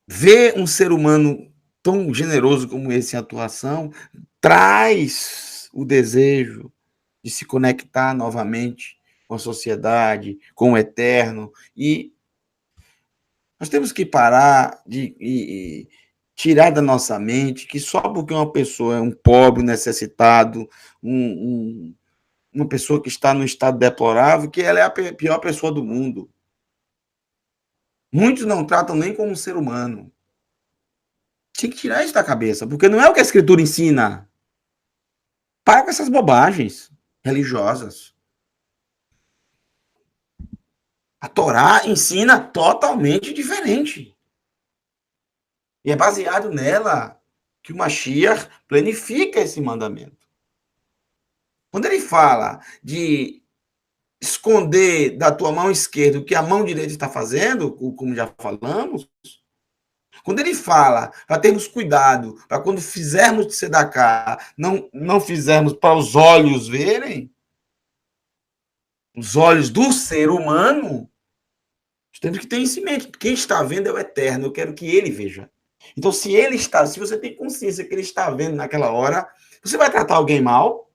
Ver um ser humano tão generoso como esse em atuação traz o desejo de se conectar novamente com a sociedade, com o eterno. E nós temos que parar de tirar da nossa mente que só porque uma pessoa é um pobre, necessitado, uma pessoa que está num estado deplorável, que ela é a pior pessoa do mundo. Muitos não tratam nem como um ser humano. Tem que tirar isso da cabeça, porque não é o que a Escritura ensina. Para com essas bobagens religiosas. A Torá ensina totalmente diferente. E é baseado nela que o Mashiach planifica esse mandamento. Quando ele fala de esconder da tua mão esquerda o que a mão direita está fazendo, como já falamos, quando ele fala para termos cuidado, para quando fizermos de tzedaká, não fizermos para os olhos verem, os olhos do ser humano, temos que ter isso em mente. Quem está vendo é o eterno, eu quero que ele veja. Então, se você tem consciência que ele está vendo naquela hora, você vai tratar alguém mal?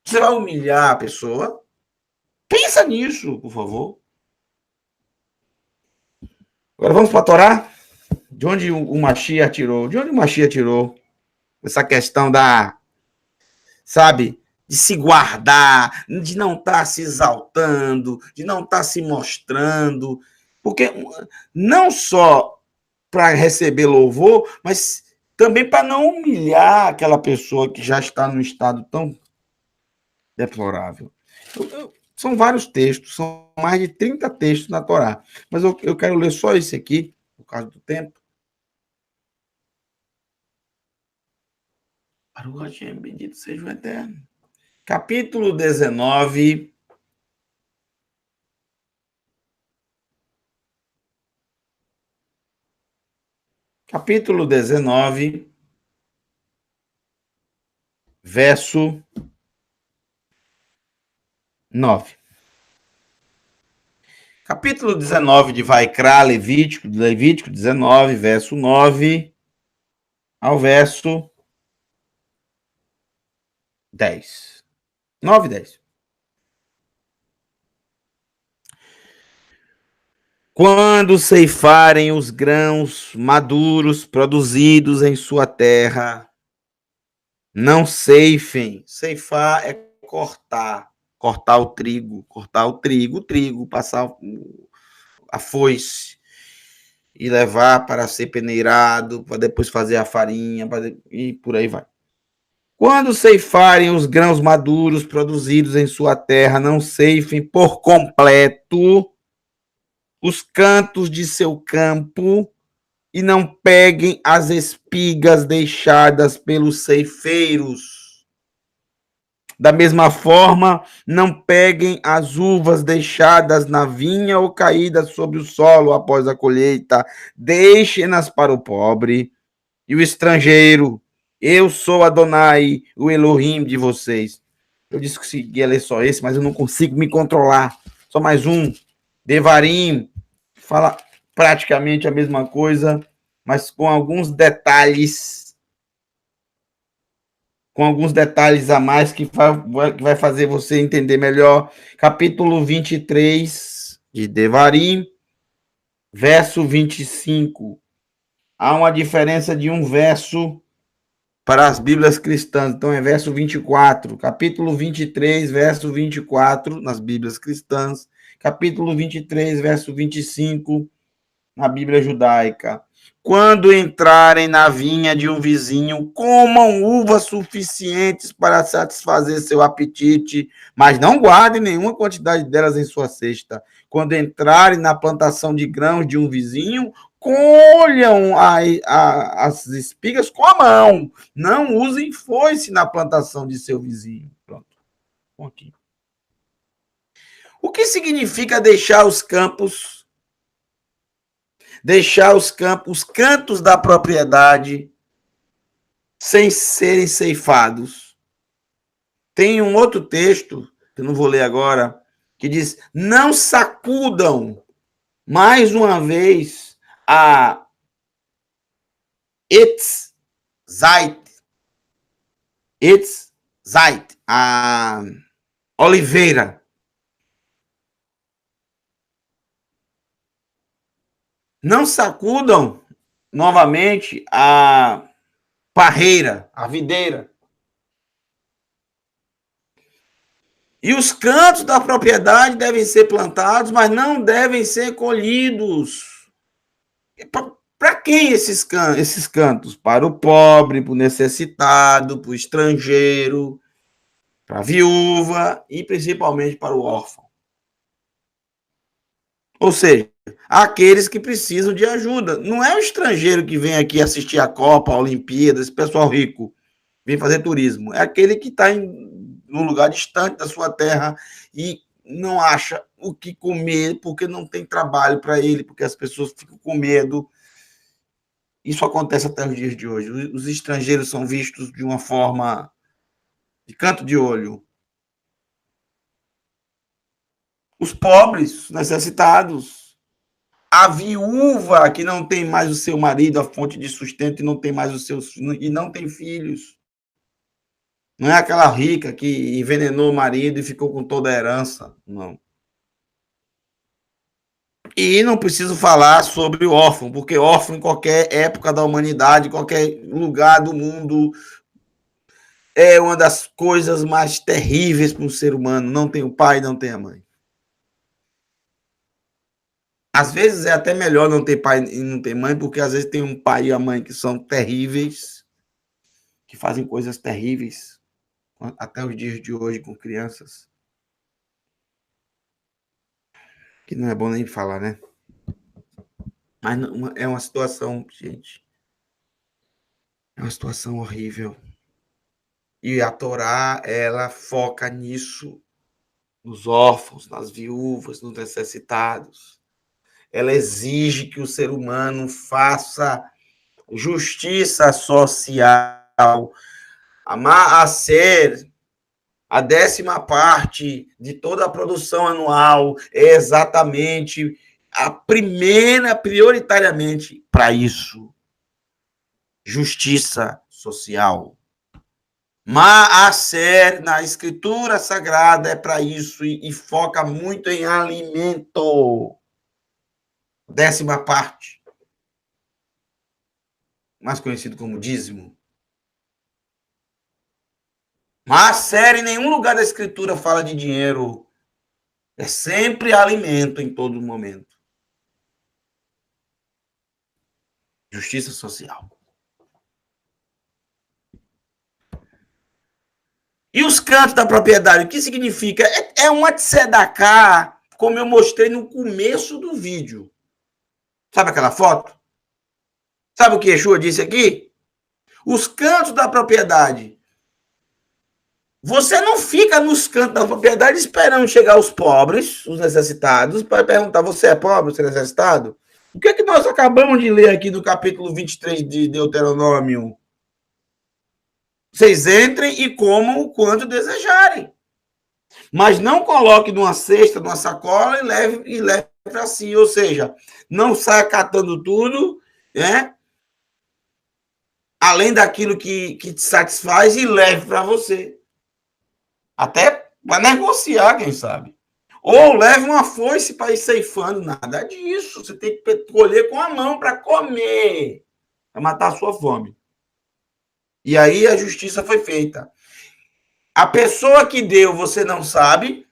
Você vai humilhar a pessoa? Pensa nisso, por favor. Agora vamos para a Torá? De onde o Mashiach tirou? De onde o Mashiach tirou essa questão sabe, de se guardar, de não estar se exaltando, de não estar se mostrando, porque não só para receber louvor, mas também para não humilhar aquela pessoa que já está num estado tão deplorável. São vários textos, são mais de 30 textos na Torá, mas eu quero ler só esse aqui, por causa do tempo. Baruch Hashem, bendito seja o Eterno. Capítulo 19. Capítulo 19, verso 9. Capítulo 19 de Vaikra, Levítico 19, verso 9 ao verso 10. 9 e 10. Quando ceifarem os grãos maduros produzidos em sua terra, não ceifem. Ceifar é cortar o trigo, passar a foice e levar para ser peneirado, para depois fazer a farinha, e por aí vai. Quando ceifarem os grãos maduros produzidos em sua terra, não ceifem por completo os cantos de seu campo e não peguem as espigas deixadas pelos ceifeiros. Da mesma forma, não peguem as uvas deixadas na vinha ou caídas sobre o solo após a colheita. Deixem-nas para o pobre e o estrangeiro. Eu sou Adonai, o Elohim de vocês. Eu disse que ia ler só esse, mas eu não consigo me controlar. Só mais um. Devarim fala praticamente a mesma coisa, mas com alguns detalhes a mais que vai fazer você entender melhor. Capítulo 23 de Devarim, verso 25. Há uma diferença de um verso para as Bíblias cristãs. Então é verso 24. Capítulo 23, verso 24 nas Bíblias cristãs. Capítulo 23, verso 25 na Bíblia judaica. Quando entrarem na vinha de um vizinho, comam uvas suficientes para satisfazer seu apetite, mas não guardem nenhuma quantidade delas em sua cesta. Quando entrarem na plantação de grãos de um vizinho, colham as espigas com a mão. Não usem foice na plantação de seu vizinho. Pronto. Aqui. O que significa deixar os campos? Deixar os cantos da propriedade sem serem ceifados. Tem um outro texto, que eu não vou ler agora, que diz: não sacudam mais uma vez a Etzait, a oliveira. Não sacudam novamente a parreira, a videira. E os cantos da propriedade devem ser plantados, mas não devem ser colhidos. Para quem esses cantos? Para o pobre, para o necessitado, para o estrangeiro, para a viúva e principalmente para o órfão. Ou seja, aqueles que precisam de ajuda. Não é o estrangeiro que vem aqui assistir a Copa, a Olimpíada, esse pessoal rico, vem fazer turismo. É aquele que está num lugar distante da sua terra e não acha o que comer porque não tem trabalho para ele, porque as pessoas ficam com medo. Isso acontece até os dias de hoje. Os estrangeiros são vistos de uma forma de canto de olho. Os pobres, necessitados, a viúva que não tem mais o seu marido, a fonte de sustento, e não tem mais os seus e não tem filhos. Não é aquela rica que envenenou o marido e ficou com toda a herança, não. E não preciso falar sobre o órfão, porque órfão em qualquer época da humanidade, qualquer lugar do mundo, é uma das coisas mais terríveis para um ser humano. Não tem o pai, não tem a mãe. Às vezes é até melhor não ter pai e não ter mãe, porque às vezes tem um pai e a mãe que são terríveis, que fazem coisas terríveis, até os dias de hoje com crianças. Que não é bom nem falar, né? Mas é uma situação, gente, é uma situação horrível. E a Torá, ela foca nisso, nos órfãos, nas viúvas, nos necessitados. Ela exige que o ser humano faça justiça social, a ser a 10ª parte de toda a produção anual é exatamente a primeira, prioritariamente, para isso. Justiça social. Maaser, na escritura sagrada, é para isso e foca muito em alimento. 10ª parte. Mais conhecido como dízimo. Maaser, em nenhum lugar da escritura fala de dinheiro. É sempre alimento em todo momento. Justiça social. E os cantos da propriedade, o que significa? É uma tzedakah, como eu mostrei no começo do vídeo. Sabe aquela foto? Sabe o que Yeshua disse aqui? Os cantos da propriedade. Você não fica nos cantos da propriedade esperando chegar os pobres, os necessitados, para perguntar, você é pobre, você é necessitado? O que é que nós acabamos de ler aqui no capítulo 23 de Deuteronômio? Vocês entrem e comam o quanto desejarem. Mas não coloque numa cesta, numa sacola e leve para si. Ou seja, não saia catando tudo, né? Além daquilo que te satisfaz e leve para você. Até para negociar, quem sabe. Ou leve uma foice para ir ceifando. Nada disso. Você tem que colher com a mão para comer. Para matar a sua fome. E aí a justiça foi feita. A pessoa que deu, você não sabe,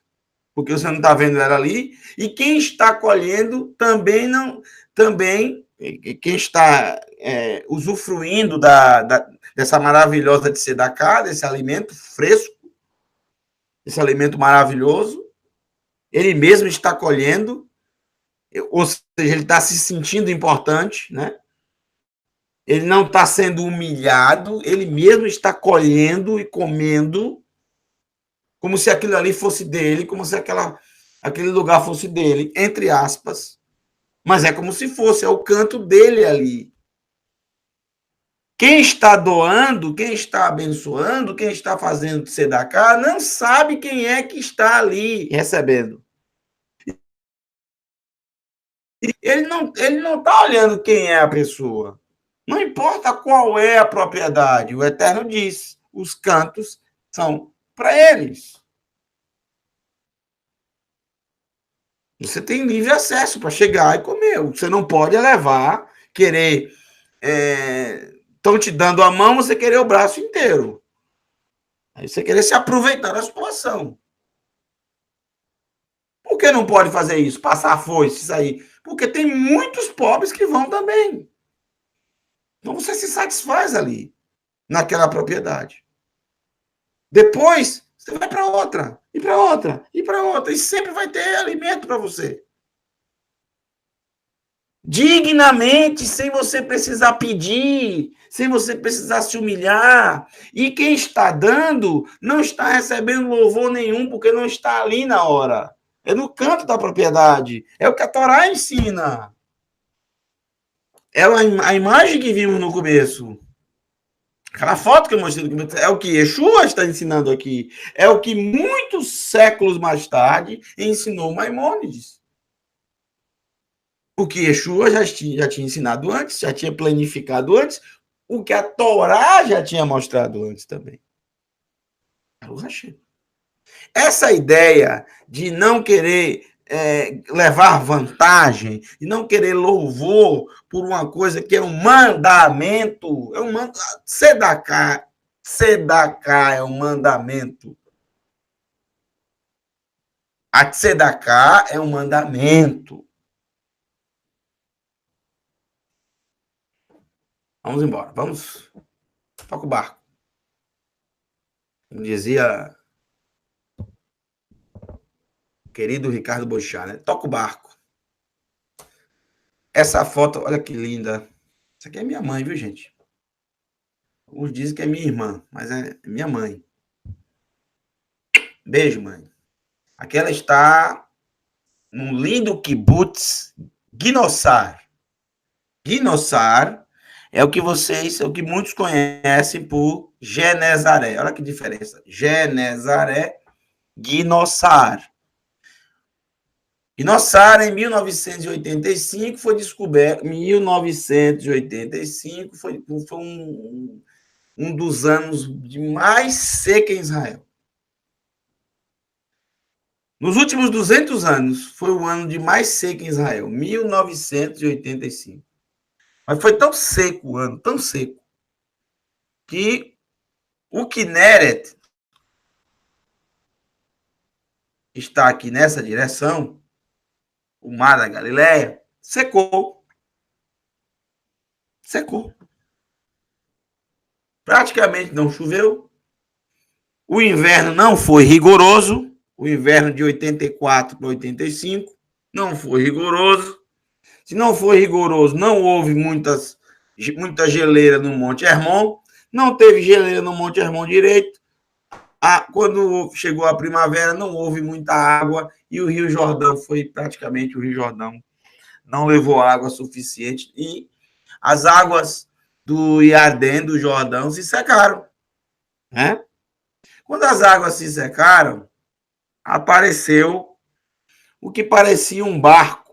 porque você não está vendo ela ali, e quem está colhendo também não, também quem está usufruindo dessa maravilhosa de tzedakah, desse alimento fresco, esse alimento maravilhoso, ele mesmo está colhendo, ou seja, ele está se sentindo importante, né? Ele não está sendo humilhado, ele mesmo está colhendo e comendo como se aquilo ali fosse dele, como se aquele lugar fosse dele, entre aspas. Mas é como se fosse, é o canto dele ali. Quem está doando, quem está abençoando, quem está fazendo tzedakah, não sabe quem é que está ali recebendo. Ele não está olhando quem é a pessoa. Não importa qual é a propriedade. O Eterno diz, os cantos são para eles. Você tem livre acesso para chegar e comer. Você não pode levar, querer... Estão te dando a mão, você querer o braço inteiro. Aí você querer se aproveitar da situação. Porque que não pode fazer isso? Passar a foice, isso aí. Porque tem muitos pobres que vão também. Então você se satisfaz ali, naquela propriedade. Depois, você vai para outra, e para outra, e para outra, e sempre vai ter alimento para você. Dignamente, sem você precisar pedir, sem você precisar se humilhar. E quem está dando não está recebendo louvor nenhum, porque não está ali na hora. É no canto da propriedade. É o que a Torá ensina. É a imagem que vimos no começo. Aquela foto que eu mostrei no começo. É o que Yeshua está ensinando aqui. É o que muitos séculos mais tarde ensinou Maimônides. O que Yeshua já tinha ensinado antes, já tinha planificado antes, o que a Torá já tinha mostrado antes também. Essa ideia de não querer levar vantagem, de não querer louvor por uma coisa que é um mandamento, Sedacá é um mandamento. A Tzedakah é um mandamento. Vamos embora, vamos. Toca o barco. Como dizia o querido Ricardo Boixá, né? Toca o barco. Essa foto, olha que linda. Essa aqui é minha mãe, viu, gente? Alguns dizem que é minha irmã, mas é minha mãe. Beijo, mãe. Aqui ela está num lindo kibutz Ginossar. Ginossar é o que muitos conhecem por Genezaré. Olha que diferença. Genezaré, Ginossar. Ginossar, em 1985, foi descoberto. 1985 foi um dos anos de mais seca em Israel. Nos últimos 200 anos, foi o ano de mais seca em Israel, 1985. Mas foi tão seco o ano, tão seco, que o Kinneret está aqui nessa direção, o mar da Galileia, secou. Secou. Praticamente não choveu. O inverno não foi rigoroso. O inverno de 84 para 85 não foi rigoroso. Se não foi rigoroso, não houve muita geleira no Monte Hermon. Não teve geleira no Monte Hermon direito. Quando chegou a primavera, não houve muita água e o Rio Jordão foi praticamente o Rio Jordão. Não levou água suficiente e as águas do Iardém, do Jordão, se secaram. Né? Quando as águas se secaram, apareceu o que parecia um barco.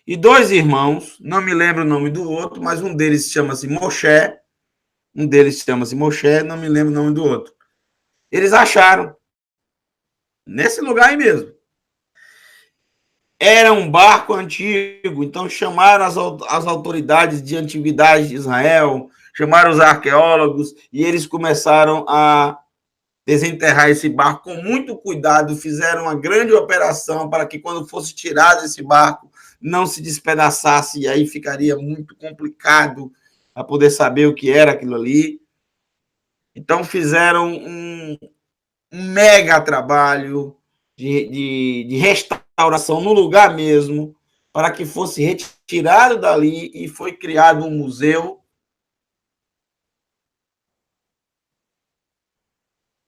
E dois irmãos, não me lembro o nome do outro, mas um deles chama-se Moshe, não me lembro o nome do outro. Eles acharam, nesse lugar aí mesmo. Era um barco antigo, então chamaram as autoridades de antiguidade de Israel, chamaram os arqueólogos, e eles começaram a desenterrar esse barco com muito cuidado, fizeram uma grande operação para que quando fosse tirado esse barco, não se despedaçasse, e aí ficaria muito complicado a poder saber o que era aquilo ali. Então fizeram um mega trabalho de restauração no lugar mesmo, para que fosse retirado dali e foi criado um museu.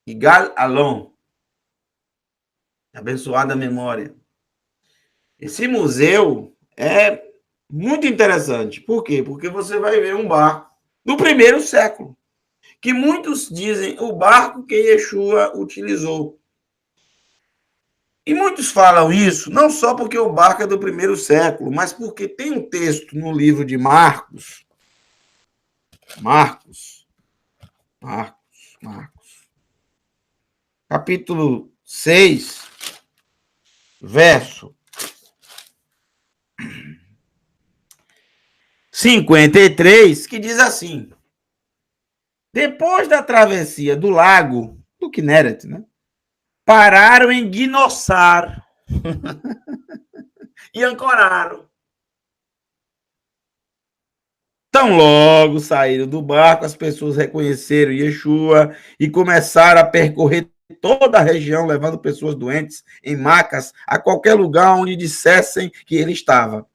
Igal Alon, abençoada memória. Esse museu é muito interessante. Por quê? Porque você vai ver um barco do primeiro século, que muitos dizem o barco que Yeshua utilizou. E muitos falam isso não só porque o barco é do primeiro século, mas porque tem um texto no livro de Marcos, capítulo 6, verso 53, que diz assim: depois da travessia do lago do Kinneret, né, pararam em Ginossar. e ancoraram. Tão logo saíram do barco, as pessoas reconheceram Yeshua e começaram a percorrer toda a região, levando pessoas doentes em macas a qualquer lugar onde dissessem que ele estava.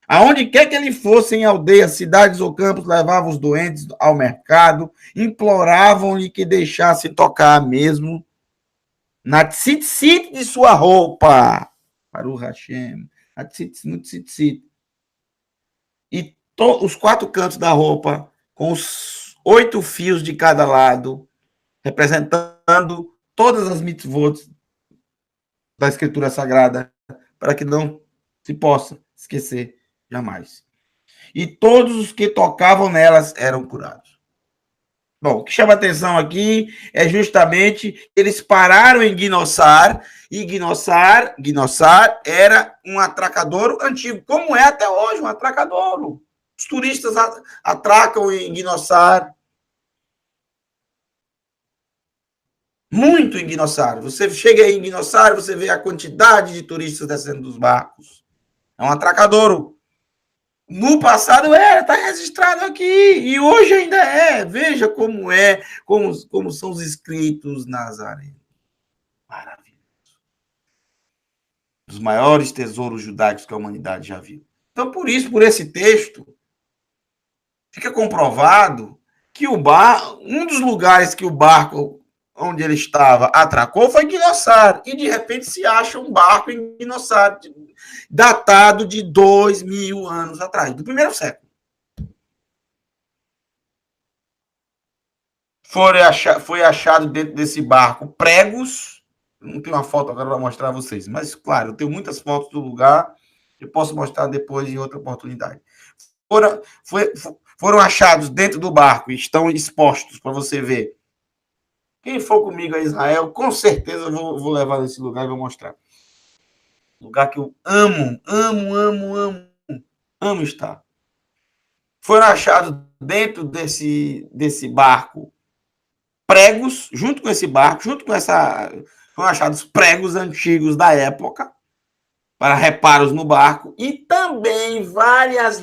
Aonde quer que ele fosse, em aldeias, cidades ou campos, levavam os doentes ao mercado, imploravam-lhe que deixasse tocar mesmo na tzitzit de sua roupa. Para o Hashem. No tzitzit. E os 4 cantos da roupa, com os 8 fios de cada lado, representando todas as mitzvot da Escritura Sagrada, para que não se possa esquecer jamais. E todos os que tocavam nelas eram curados. Bom, o que chama atenção aqui é justamente que eles pararam em Guinossar, e Guinossar era um atracadouro antigo, como é até hoje um atracadouro. Os turistas atracam em Guinossar. Muito em Guinossar. Você chega aí em Guinossar, você vê a quantidade de turistas descendo dos barcos. É um atracadouro. No passado era, está registrado aqui, e hoje ainda é. Veja como são os escritos Nazaré. Maravilhoso. Dos maiores tesouros judaicos que a humanidade já viu. Então, por esse texto, fica comprovado que um dos lugares que o barco onde ele estava atracou foi Guinossar, e de repente se acha um barco em Guinossar, datado de 2.000 anos atrás, do primeiro século. Foi achado dentro desse barco pregos. Não tem uma foto agora para mostrar a vocês, mas claro, eu tenho muitas fotos do lugar, eu posso mostrar depois em outra oportunidade. Foram achados dentro do barco e estão expostos para você ver. Quem for comigo a Israel, com certeza eu vou levar nesse lugar e vou mostrar. Lugar que eu amo estar. Foram achados dentro desse barco pregos, junto com esse barco, foram achados pregos antigos da época, para reparos no barco, e também várias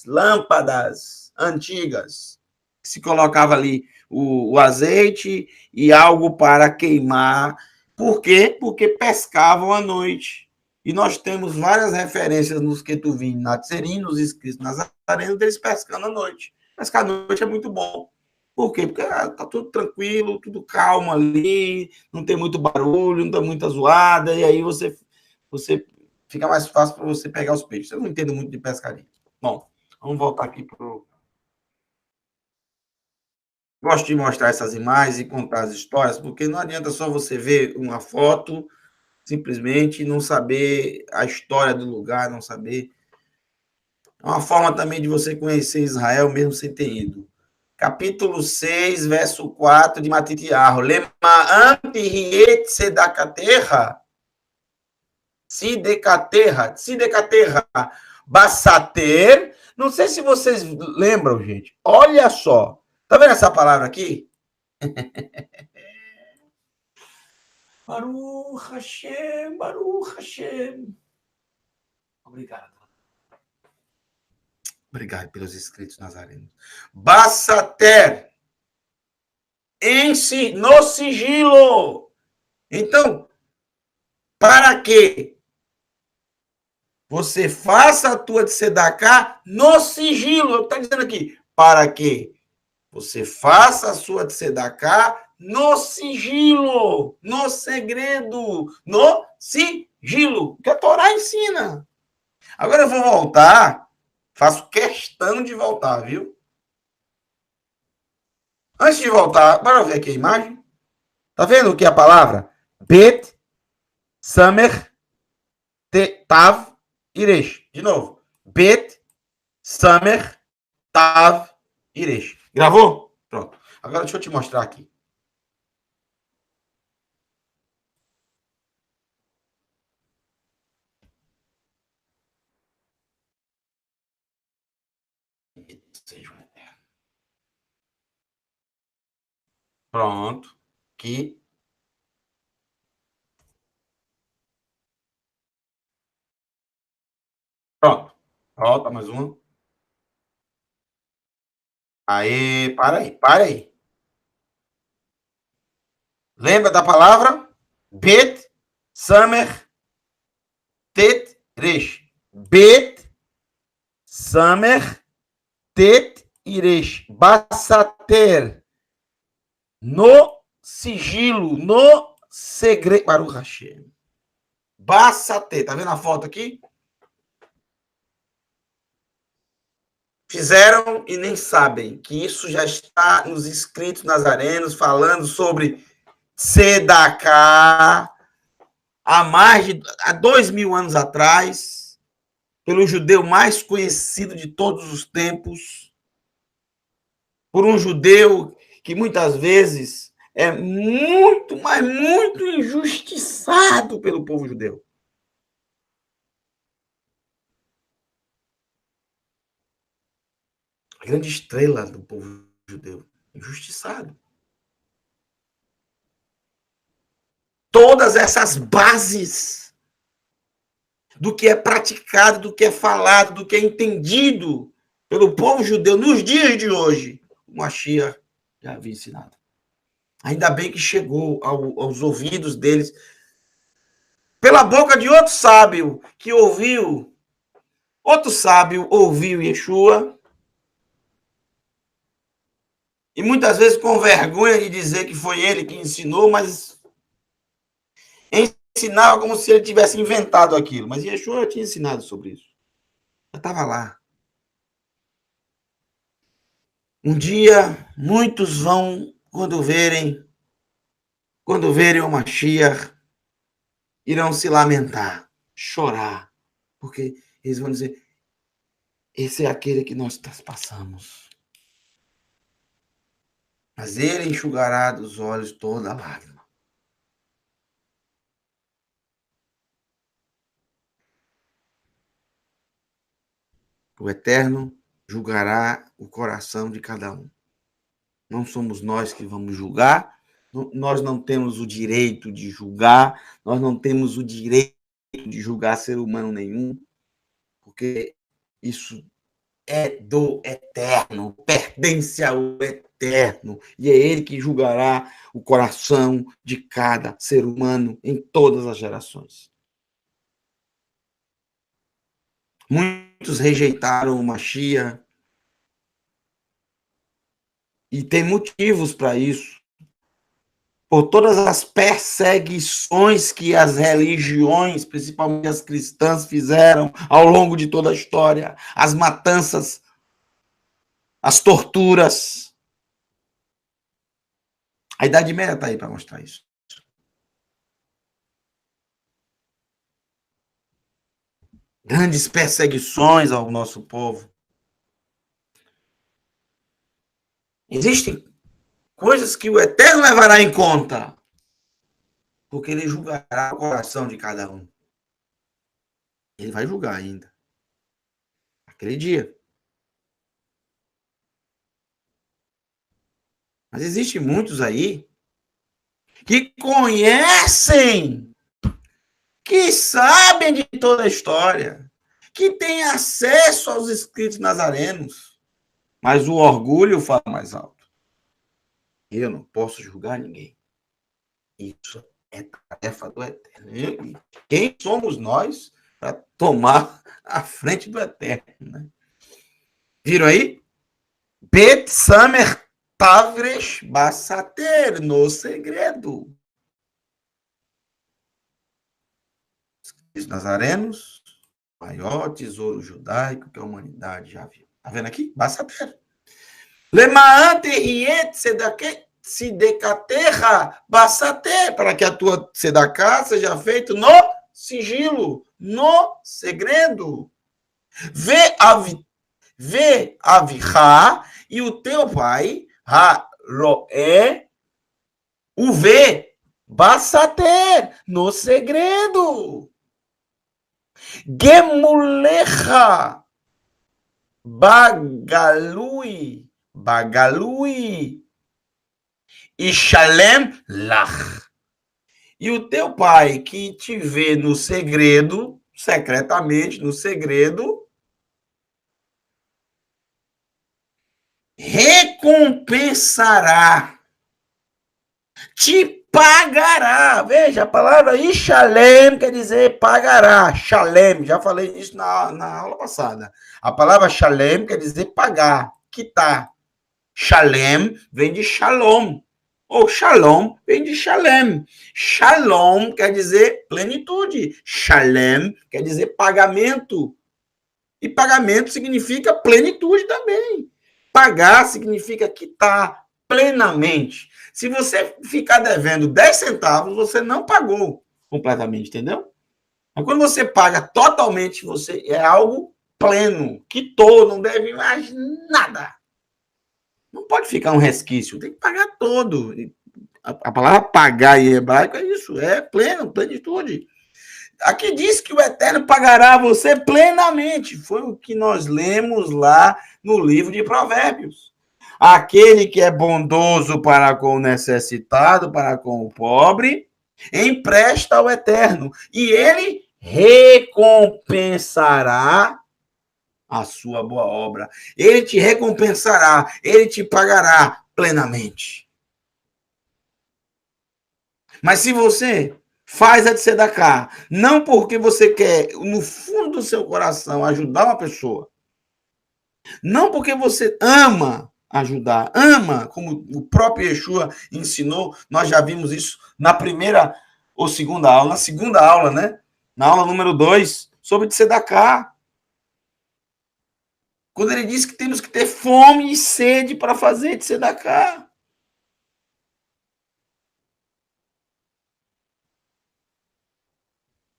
lâmpadas antigas, que se colocava ali o azeite e algo para queimar. Por quê? Porque pescavam à noite. E nós temos várias referências nos Ketuvim, Natzerim, nos escritos nazarenos, deles pescando à noite. Pescar à noite é muito bom. Por quê? Porque tá tudo tranquilo, tudo calmo ali, não tem muito barulho, não tem muita zoada, e aí você fica mais fácil para você pegar os peixes. Eu não entendo muito de pescaria. Bom, vamos voltar aqui para o. Gosto de mostrar essas imagens e contar as histórias, porque não adianta só você ver uma foto, simplesmente não saber a história do lugar, não saber. É uma forma também de você conhecer Israel, mesmo sem ter ido. Capítulo 6, verso 4 de Matitiarro. Lema anti sedacaterra, Sidecaterra, Bassater. Não sei se vocês lembram, gente. Olha só. Tá vendo essa palavra aqui? Baruch Hashem, Baruch Hashem. Obrigado. Obrigado pelos inscritos nazarenos. Bassater. No sigilo. Então, para quê? Você faça a tua de tzedakah no sigilo. Está dizendo aqui, para quê? Você faça a sua de tzedakah no sigilo, no segredo, no sigilo, que a Torá ensina. Agora eu vou voltar, faço questão de voltar, viu? Antes de voltar, bora ver aqui a imagem. Tá vendo o que é a palavra? Bet, Samer, Tav, Iresh. De novo. Bet, Samer, Tav, Iresh. Gravou? Pronto. Agora deixa eu te mostrar aqui. Pronto. Aqui. Volta mais uma. Aí, para aí, para aí. Lembra da palavra? Bet, Samer, Tet, Resh. Bet, Samer, Tet e Resh. Bassater. No sigilo, no segredo. Baruch Hashem. Bassater. Tá vendo a foto aqui? Fizeram e nem sabem que isso já está nos escritos nazarenos, falando sobre Sedaká, há 2.000 anos atrás, pelo judeu mais conhecido de todos os tempos, por um judeu que muitas vezes é muito, mas muito injustiçado pelo povo judeu. A grande estrela do povo judeu, injustiçado. Todas essas bases do que é praticado, do que é falado, do que é entendido pelo povo judeu nos dias de hoje, o Mashiach já havia ensinado. Ainda bem que chegou aos ouvidos deles, pela boca de outro sábio que ouviu, outro sábio ouviu Yeshua, e muitas vezes com vergonha de dizer que foi ele que ensinou, mas ensinava como se ele tivesse inventado aquilo. Mas Yeshua tinha ensinado sobre isso. Já estava lá. Um dia, muitos vão, quando verem o Mashiach, irão se lamentar, chorar, porque eles vão dizer, esse é aquele que nós passamos. Mas ele enxugará dos olhos toda a lágrima. O Eterno julgará o coração de cada um. Não somos nós que vamos julgar, nós não temos o direito de julgar, nós não temos o direito de julgar ser humano nenhum, porque isso é do Eterno, pertence ao Eterno, e é ele que julgará o coração de cada ser humano em todas as gerações. Muitos rejeitaram o Mashiach, e tem motivos para isso, por todas as perseguições que as religiões, principalmente as cristãs, fizeram ao longo de toda a história, as matanças, as torturas. A Idade Média está aí para mostrar isso. Grandes perseguições ao nosso povo. Existem coisas que o Eterno levará em conta, porque ele julgará o coração de cada um. Ele vai julgar ainda. Aquele dia. Mas existem muitos aí que conhecem, que sabem de toda a história, que têm acesso aos escritos nazarenos, mas o orgulho fala mais alto. Eu não posso julgar ninguém. Isso é tarefa do Eterno. E quem somos nós para tomar a frente do Eterno? Né? Viram aí? Bet Samer Tavresh Bassater, no segredo. Os nazarenos, maior tesouro judaico que a humanidade já viu. Tá vendo aqui? Bassater. Lemaante riet sedecaterra bassater, para que a tua sedacá seja feita no sigilo, no segredo. Vê avichá, e o teu pai, ha-roé, o vê, bassater, no segredo. Gemulecha, bagalui, e shalem lach. E o teu pai que te vê no segredo, secretamente, no segredo, recompensará, te pagará. Veja, a palavra Ishalem quer dizer pagará. Shalem, já falei isso na aula passada. A palavra Shalem quer dizer pagar, quitar. Shalem vem de Shalom, ou Shalom vem de Shalem. Shalom quer dizer plenitude. Shalem quer dizer pagamento. E pagamento significa plenitude também. Pagar significa quitar plenamente. Se você ficar devendo 10 centavos, você não pagou completamente, entendeu? Mas quando você paga totalmente, você é algo pleno, quitou, não deve mais nada. Não pode ficar um resquício, tem que pagar todo. A palavra pagar em hebraico é isso, é pleno, plenitude. Aqui diz que o Eterno pagará você plenamente. Foi o que nós lemos lá no livro de Provérbios. Aquele que é bondoso para com o necessitado, para com o pobre, empresta ao Eterno, e ele recompensará a sua boa obra. Ele te recompensará, ele te pagará plenamente. Mas se você faz a tzedakah, não porque você quer, no fundo do seu coração, ajudar uma pessoa, não porque você ama ajudar, ama, como o próprio Yeshua ensinou, nós já vimos isso na primeira ou segunda aula, na segunda aula, né? Na aula número 2, sobre tzedakah. Quando ele diz que temos que ter fome e sede para fazer tzedakah.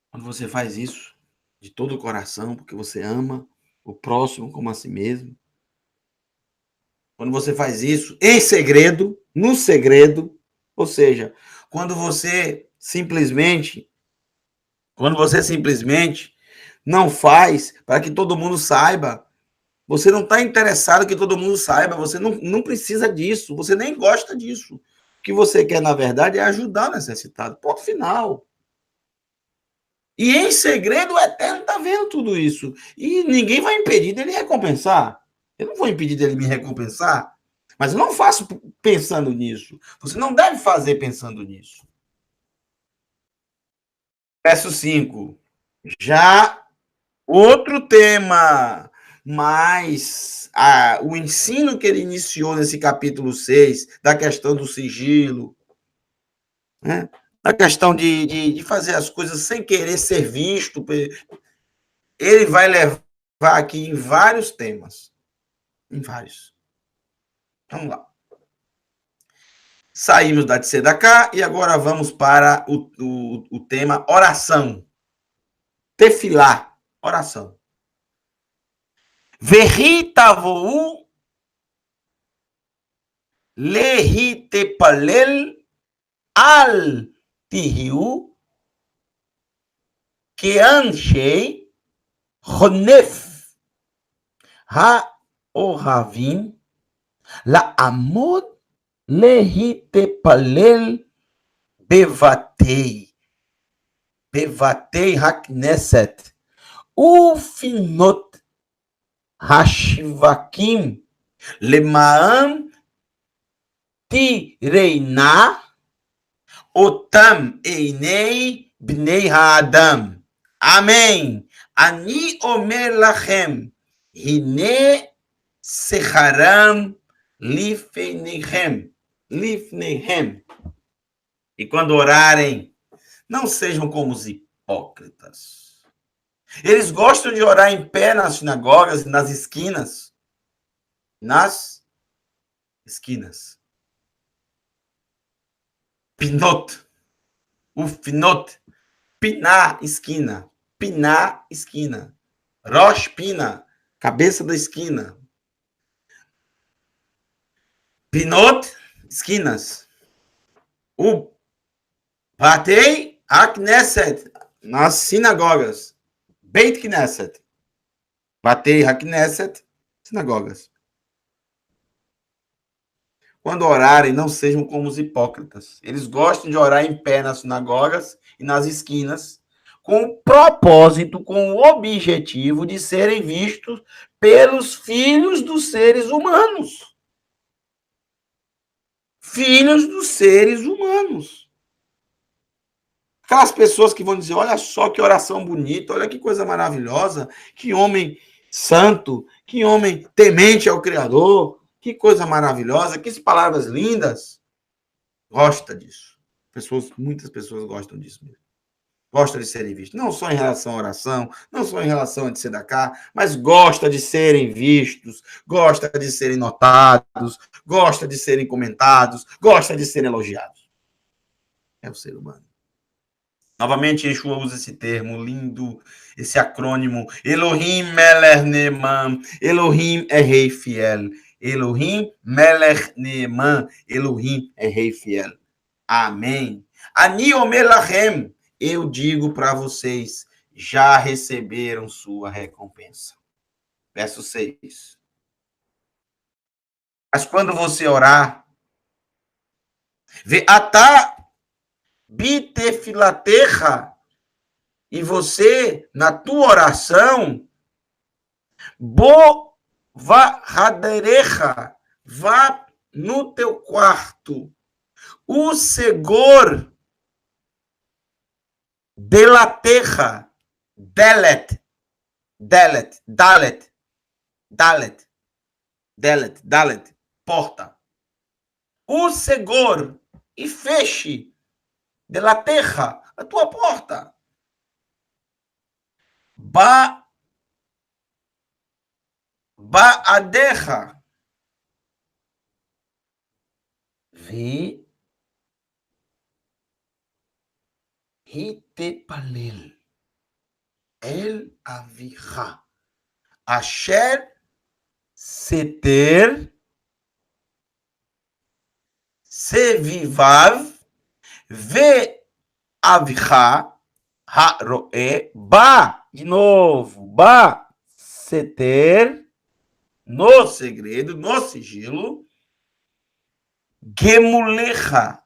Quando você faz isso de todo o coração, porque você ama o próximo como a si mesmo. Quando você faz isso em segredo, no segredo, ou seja, quando você simplesmente não faz para que todo mundo saiba, você não está interessado que todo mundo saiba, você não precisa disso, você nem gosta disso. O que você quer, na verdade, é ajudar o necessitado. Ponto final. E em segredo o Eterno está vendo tudo isso. E ninguém vai impedir dele recompensar. Eu não vou impedir dele me recompensar. Mas eu não faço pensando nisso. Você não deve fazer pensando nisso. Verso 5. Já outro tema. Mas o ensino que ele iniciou nesse capítulo 6, da questão do sigilo, né? A questão de fazer as coisas sem querer ser visto, ele vai levar aqui em vários temas. Em vários. Vamos lá. Saímos da Tzedakah e agora vamos para o tema oração. Tefilá, oração. Verritavou lehitepalel al tihiu keanshei honef ha-ohavim la'amod lehitepalel bevatei hakneset ufinot hashivakim lema'am tireina otam einei bnei ha'adam. Amém. Ani omer lachem hine secharam lifneihem. E quando orarem, não sejam como os hipócritas. Eles gostam de orar em pé nas sinagogas, nas esquinas. Pinot. Ufinot. Pinar, esquina. Pinar, esquina. Rosh Pina, cabeça da esquina. Pinot, esquinas. O Batei Hakneset, nas sinagogas. Beit Knesset. Batei Hakneset, sinagogas. Quando orarem, não sejam como os hipócritas. Eles gostam de orar em pé nas sinagogas e nas esquinas, com o propósito, com o objetivo de serem vistos pelos filhos dos seres humanos. filhos dos seres humanos. Aquelas pessoas que vão dizer, olha só que oração bonita, olha que coisa maravilhosa, que homem santo, que homem temente ao Criador, que coisa maravilhosa, que palavras lindas. Gosta disso. Muitas pessoas gostam disso mesmo. Gosta de serem vistos. Não só em relação à oração, não só em relação a tzedakah, mas gosta de serem vistos, gosta de serem notados, gosta de serem comentados, gosta de serem elogiados. É o ser humano. Novamente, Yeshua usa esse termo lindo, esse acrônimo, Elohim Melech Neeman. Elohim é rei fiel. Elohim Melech Neeman. Elohim é rei fiel. Amém. Ani Omer Lachem. Eu digo para vocês, já receberam sua recompensa. Verso 6. Mas quando você orar, Ve'atá bitefilatecha, e você, na tua oração, bo vahaderecha, vá no teu quarto, o segor de la terra, delet, porta. O segor, e feche de la terra, a tua porta. Ba'adecha. Vi hitepalel el avicha asher seter sevivav ve avicha haroe ba, de novo, ba seter, no segredo, no sigilo, gemulecha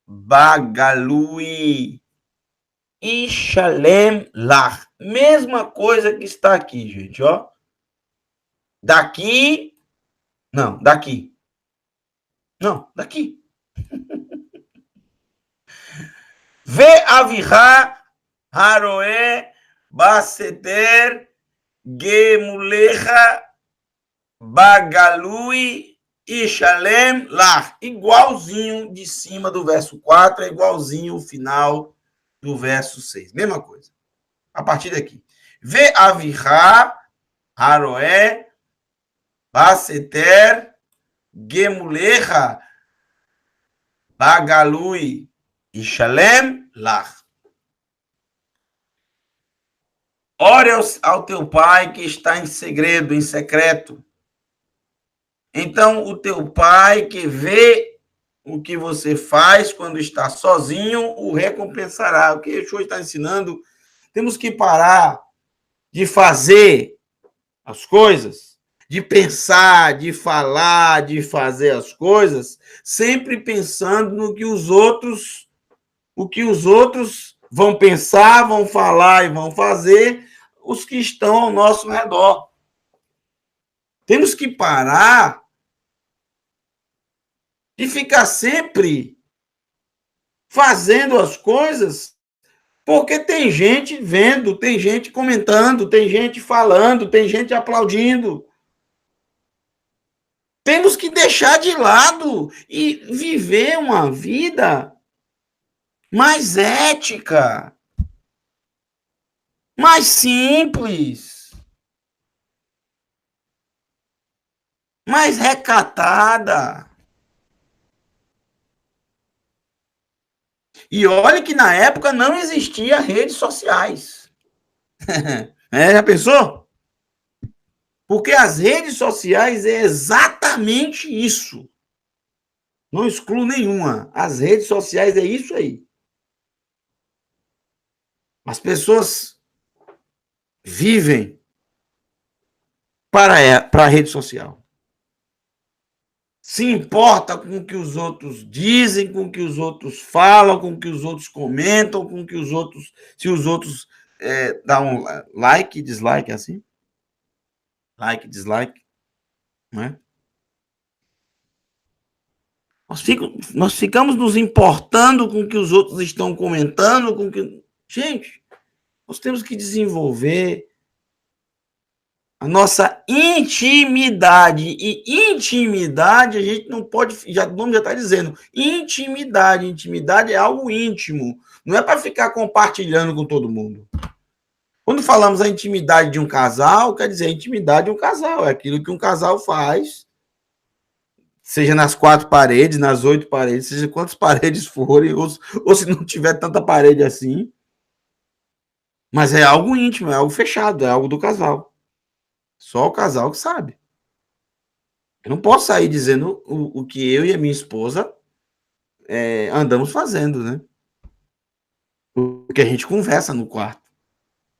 bagalui Ishalem Lach. Mesma coisa que está aqui, gente, ó. Daqui. Não, daqui. Não, daqui. Ve avirá haroé baseter gemulecha bagalui Ishalem Lach. Igualzinho de cima do verso 4, é igualzinho o final do verso 6. Mesma coisa. A partir daqui. Ve avirá haroé baseter gemulecha bagalui Ishalem Lach. Ore ao teu pai que está em segredo, em secreto. Então, o teu pai que vê o que você faz quando está sozinho, o recompensará. O que Yeshua está ensinando, temos que parar de fazer as coisas, de pensar, de falar, de fazer as coisas, sempre pensando no que os outros, vão pensar, vão falar e vão fazer, os que estão ao nosso redor. Temos que parar de ficar sempre fazendo as coisas, porque tem gente vendo, tem gente comentando, tem gente falando, tem gente aplaudindo. Temos que deixar de lado e viver uma vida mais ética, mais simples, mais recatada. E olha que na época não existia redes sociais. Já pensou? Porque as redes sociais é exatamente isso. Não excluo nenhuma. As redes sociais é isso aí. As pessoas vivem para a rede social. Se importa com o que os outros dizem, com o que os outros falam, com o que os outros comentam, com o que os outros... Se os outros dão like, dislike, assim. Like, dislike. Não é? Nós ficamos nos importando com o que os outros estão comentando, com que. Gente, nós temos que desenvolver a nossa intimidade. E intimidade, a gente não pode. O nome já está dizendo. Intimidade. Intimidade é algo íntimo. Não é para ficar compartilhando com todo mundo. Quando falamos a intimidade de um casal, quer dizer, a intimidade de um casal. É aquilo que um casal faz, seja nas 4 paredes, nas 8 paredes, seja quantas paredes forem, ou se não tiver tanta parede assim. Mas é algo íntimo, é algo fechado, é algo do casal. Só o casal que sabe. Eu não posso sair dizendo o que eu e a minha esposa andamos fazendo, né? O que a gente conversa no quarto.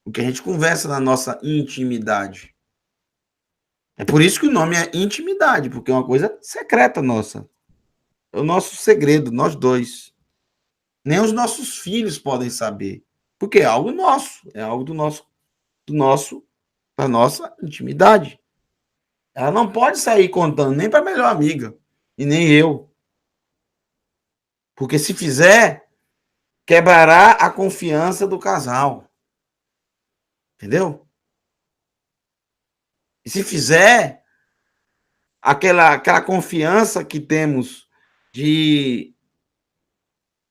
O que a gente conversa na nossa intimidade. É por isso que o nome é intimidade, porque é uma coisa secreta nossa. É o nosso segredo, nós dois. Nem os nossos filhos podem saber, porque é algo nosso, é algo da nossa intimidade. Ela não pode sair contando nem para a melhor amiga, e nem eu. Porque se fizer, quebrará a confiança do casal. Entendeu? E se fizer, aquela confiança que temos de,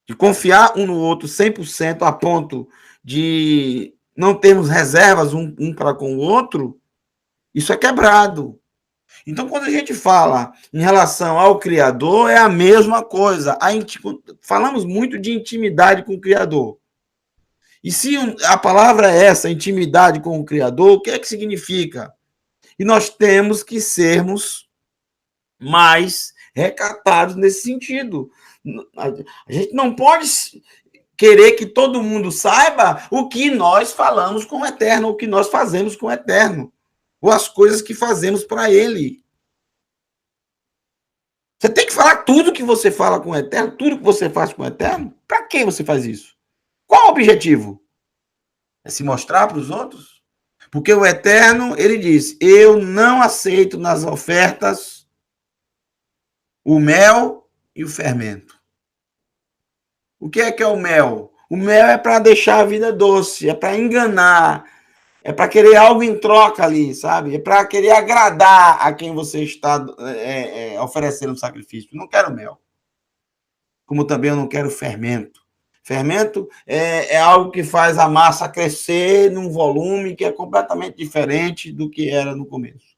de confiar um no outro 100% a ponto de não termos reservas um para com o outro, isso é quebrado. Então, quando a gente fala em relação ao Criador, é a mesma coisa. Falamos muito de intimidade com o Criador. E se a palavra é essa, intimidade com o Criador, o que é que significa? E nós temos que sermos mais recatados nesse sentido. A gente não pode querer que todo mundo saiba o que nós falamos com o Eterno, o que nós fazemos com o Eterno, ou as coisas que fazemos para Ele. Você tem que falar tudo que você fala com o Eterno, tudo que você faz com o Eterno. Para que você faz isso? Qual o objetivo? É se mostrar para os outros? Porque o Eterno, ele diz: eu não aceito nas ofertas o mel e o fermento. O que é o mel? O mel é para deixar a vida doce, é para enganar, é para querer algo em troca ali, sabe? É para querer agradar a quem você está oferecendo um sacrifício. Não quero mel. Como também eu não quero fermento. Fermento é algo que faz a massa crescer num volume que é completamente diferente do que era no começo.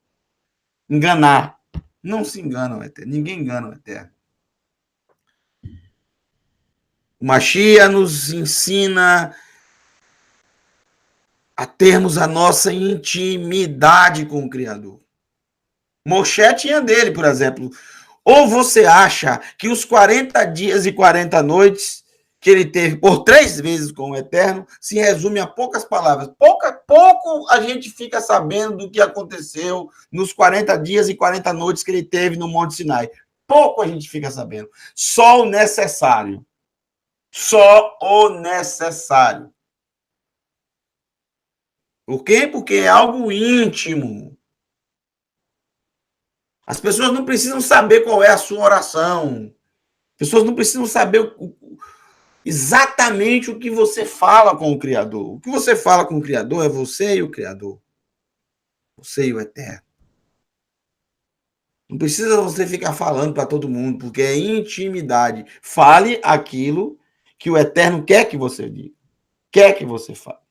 Enganar. Não se engana o Eterno. Ninguém engana o Eterno. O Mashiach nos ensina a termos a nossa intimidade com o Criador. Moshe tinha dele, por exemplo. Ou você acha que os 40 dias e 40 noites que ele teve por 3 vezes com o Eterno se resume a poucas palavras. Pouco a gente fica sabendo do que aconteceu nos 40 dias e 40 noites que ele teve no Monte Sinai. Pouco a gente fica sabendo. Só o necessário. Só o necessário. Por quê? Porque é algo íntimo. As pessoas não precisam saber qual é a sua oração. As pessoas não precisam saber exatamente o que você fala com o Criador. O que você fala com o Criador é você e o Criador. Você e o Eterno. Não precisa você ficar falando para todo mundo, porque é intimidade. Fale aquilo que o Eterno quer que você diga. Quer que você fale.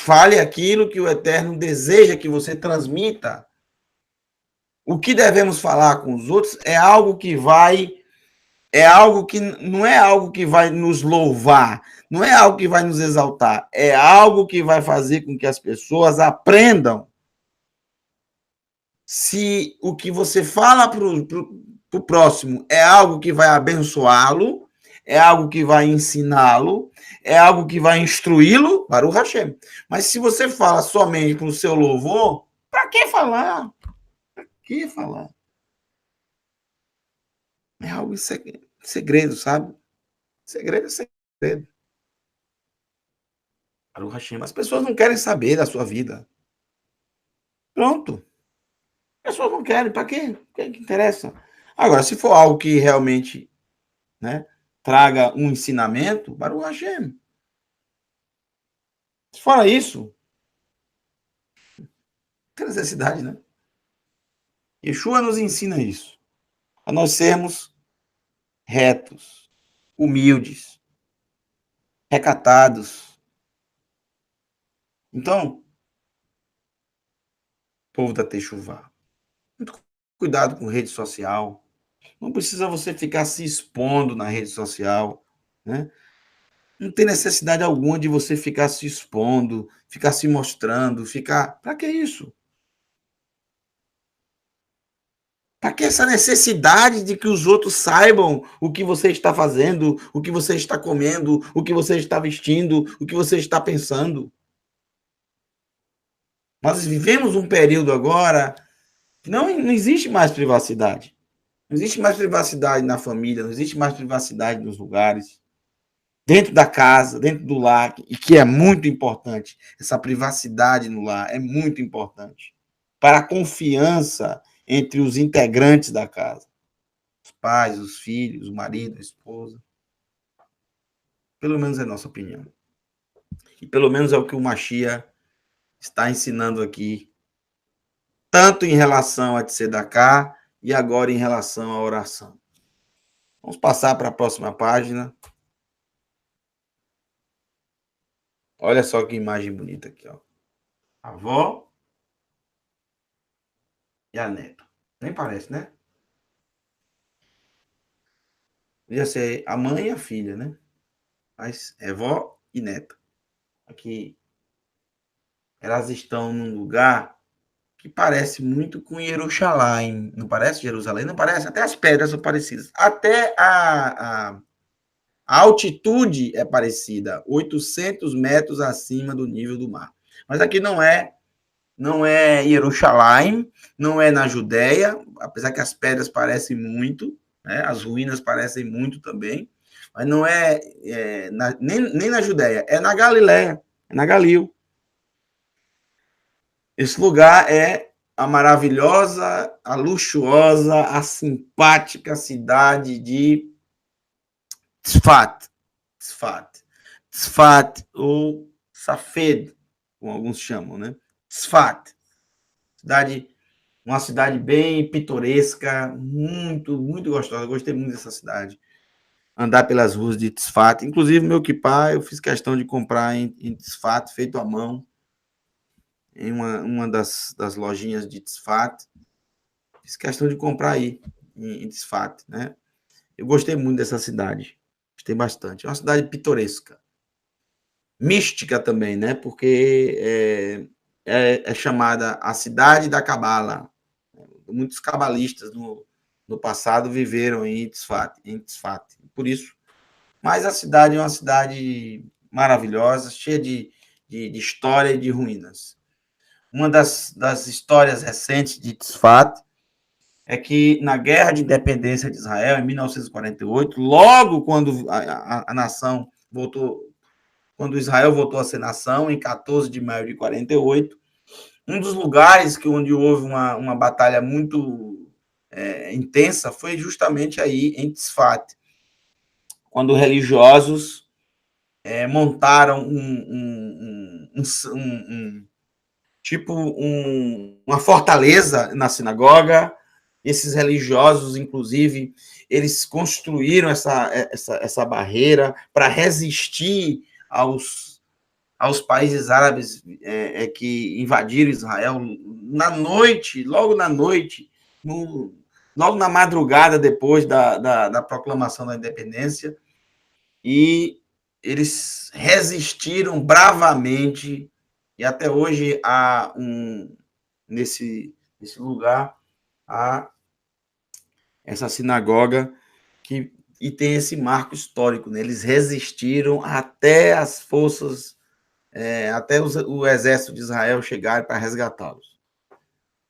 Fale aquilo que o Eterno deseja que você transmita. O que devemos falar com os outros é algo que não é algo que vai nos louvar, não é algo que vai nos exaltar, é algo que vai fazer com que as pessoas aprendam se o que você fala para o próximo é algo que vai abençoá-lo, é algo que vai ensiná-lo, é algo que vai instruí-lo para o Hashem. Mas se você fala somente para o seu louvor, para que falar? Para que falar? É algo segredo, sabe? Segredo é segredo. Para o Hashem. As pessoas não querem saber da sua vida. Pronto. As pessoas não querem, para quê? O que interessa? Agora, se for algo que realmente, né, traga um ensinamento, Baruch Hashem. Fora isso, não tem necessidade, né? Yeshua nos ensina isso. A nós sermos retos, humildes, recatados. Então, povo da Techuvá, muito cuidado com rede social. Não precisa você ficar se expondo na rede social, né? Não tem necessidade alguma de você ficar se expondo, ficar se mostrando, ficar. Para que isso? Para que essa necessidade de que os outros saibam o que você está fazendo, o que você está comendo, o que você está vestindo, o que você está pensando? Nós vivemos um período agora que não existe mais privacidade. Não existe mais privacidade na família, não existe mais privacidade nos lugares. Dentro da casa, dentro do lar, e que é muito importante. Essa privacidade no lar é muito importante para a confiança entre os integrantes da casa, os pais, os filhos, o marido, a esposa. Pelo menos é a nossa opinião. E pelo menos é o que o Machia está ensinando aqui, tanto em relação a Tzedakah e agora em relação à oração. Vamos passar para a próxima página. Olha só que imagem bonita aqui, ó. A avó e a neta. Nem parece, né? Podia ser a mãe e a filha, né? Mas é vó e neta. Aqui elas estão num lugar que parece muito com Jerusalém. Não parece Jerusalém? Não parece? Até as pedras são parecidas. Até a altitude é parecida, 800 metros acima do nível do mar. Mas aqui não é Jerusalém, não é na Judéia, apesar que as pedras parecem muito, né? As ruínas parecem muito também, mas não nem na Judéia, é na Galiléia, é na Galil. Esse lugar é a maravilhosa, a luxuosa, a simpática cidade de Tzfat. Tzfat. Tzfat, ou Safed, como alguns chamam, né? Tzfat. Cidade, uma cidade bem pitoresca, muito, muito gostosa. Eu gostei muito dessa cidade. Andar pelas ruas de Tzfat. Inclusive, meu kippah, eu fiz questão de comprar em Tzfat, feito à mão, em uma das lojinhas de Tzfat. Fiz questão de comprar aí, em Tzfat, né? Eu gostei muito dessa cidade. Gostei bastante. É uma cidade pitoresca. Mística também, né? Porque é chamada a cidade da Cabala. Muitos cabalistas no passado viveram em Tzfat. Por isso. Mas a cidade é uma cidade maravilhosa, cheia de história e de ruínas. Uma das histórias recentes de Tzfat é que na Guerra de Independência de Israel, em 1948, logo quando a nação voltou, quando Israel voltou a ser nação, em 14 de maio de 48, um dos lugares onde houve uma batalha muito intensa foi justamente aí em Tzfat, quando religiosos montaram tipo uma fortaleza na sinagoga. Esses religiosos, inclusive, eles construíram essa barreira para resistir aos países árabes que invadiram Israel na noite, logo na noite, logo na madrugada depois da proclamação da independência, e eles resistiram bravamente, e até hoje há nesse lugar há essa sinagoga e tem esse marco histórico, né? Eles resistiram até as forças, até o exército de Israel chegar para resgatá-los.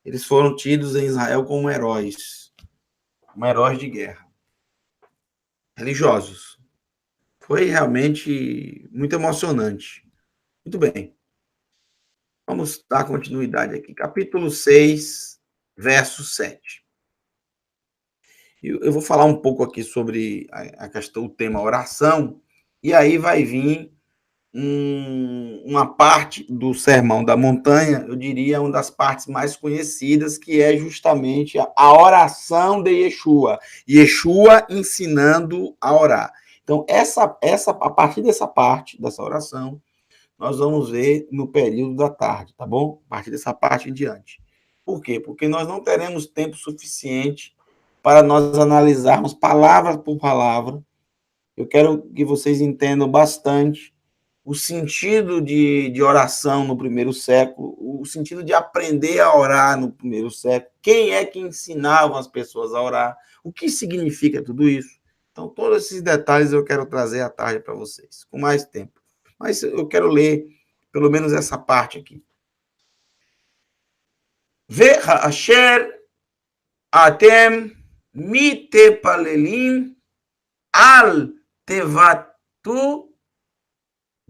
Eles foram tidos em Israel como heróis de guerra, religiosos. Foi realmente muito emocionante. Muito bem. Vamos dar continuidade aqui. Capítulo 6. verso 7. Eu vou falar um pouco aqui sobre a questão, o tema oração, e aí vai vir uma parte do Sermão da Montanha, eu diria uma das partes mais conhecidas, que é justamente a oração de Yeshua. Yeshua ensinando a orar. Então, a partir dessa parte, dessa oração, nós vamos ver no período da tarde, tá bom? A partir dessa parte em diante. Por quê? Porque nós não teremos tempo suficiente para nós analisarmos palavra por palavra. Eu quero que vocês entendam bastante o sentido de oração no primeiro século, o sentido de aprender a orar no primeiro século, quem é que ensinava as pessoas a orar, o que significa tudo isso. Então, todos esses detalhes eu quero trazer à tarde para vocês, com mais tempo. Mas eu quero ler pelo menos essa parte aqui. Ve'asher atem mitepalelim al tevatu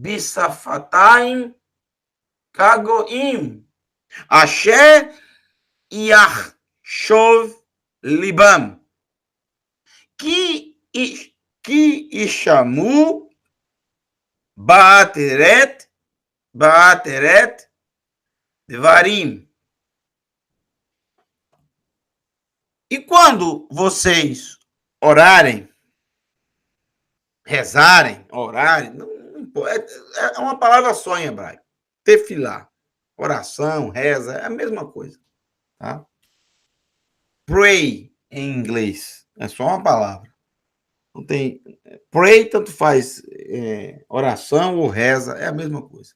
Bisafataim Kagoim Asher Yachshov Libam Ki Ishamu Baateret Devarim. E quando vocês orarem, rezarem, orarem, é uma palavra só em hebraico. Tefilá. Oração, reza, é a mesma coisa. Tá? Pray, em inglês. É só uma palavra. Não tem. Pray, tanto faz oração ou reza, é a mesma coisa.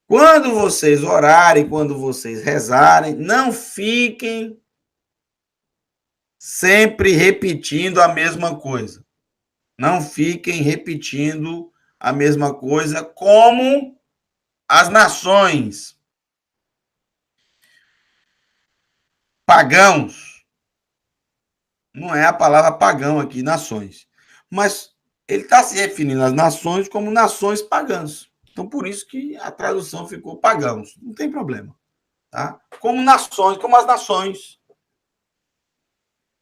Quando vocês orarem, quando vocês rezarem, não fiquem sempre repetindo a mesma coisa. Não fiquem repetindo a mesma coisa como as nações pagãos. Não é a palavra pagão aqui, nações. Mas ele está se referindo às nações como nações pagãs. Então, por isso que a tradução ficou pagãos. Não tem problema. Tá? Como nações, como as nações.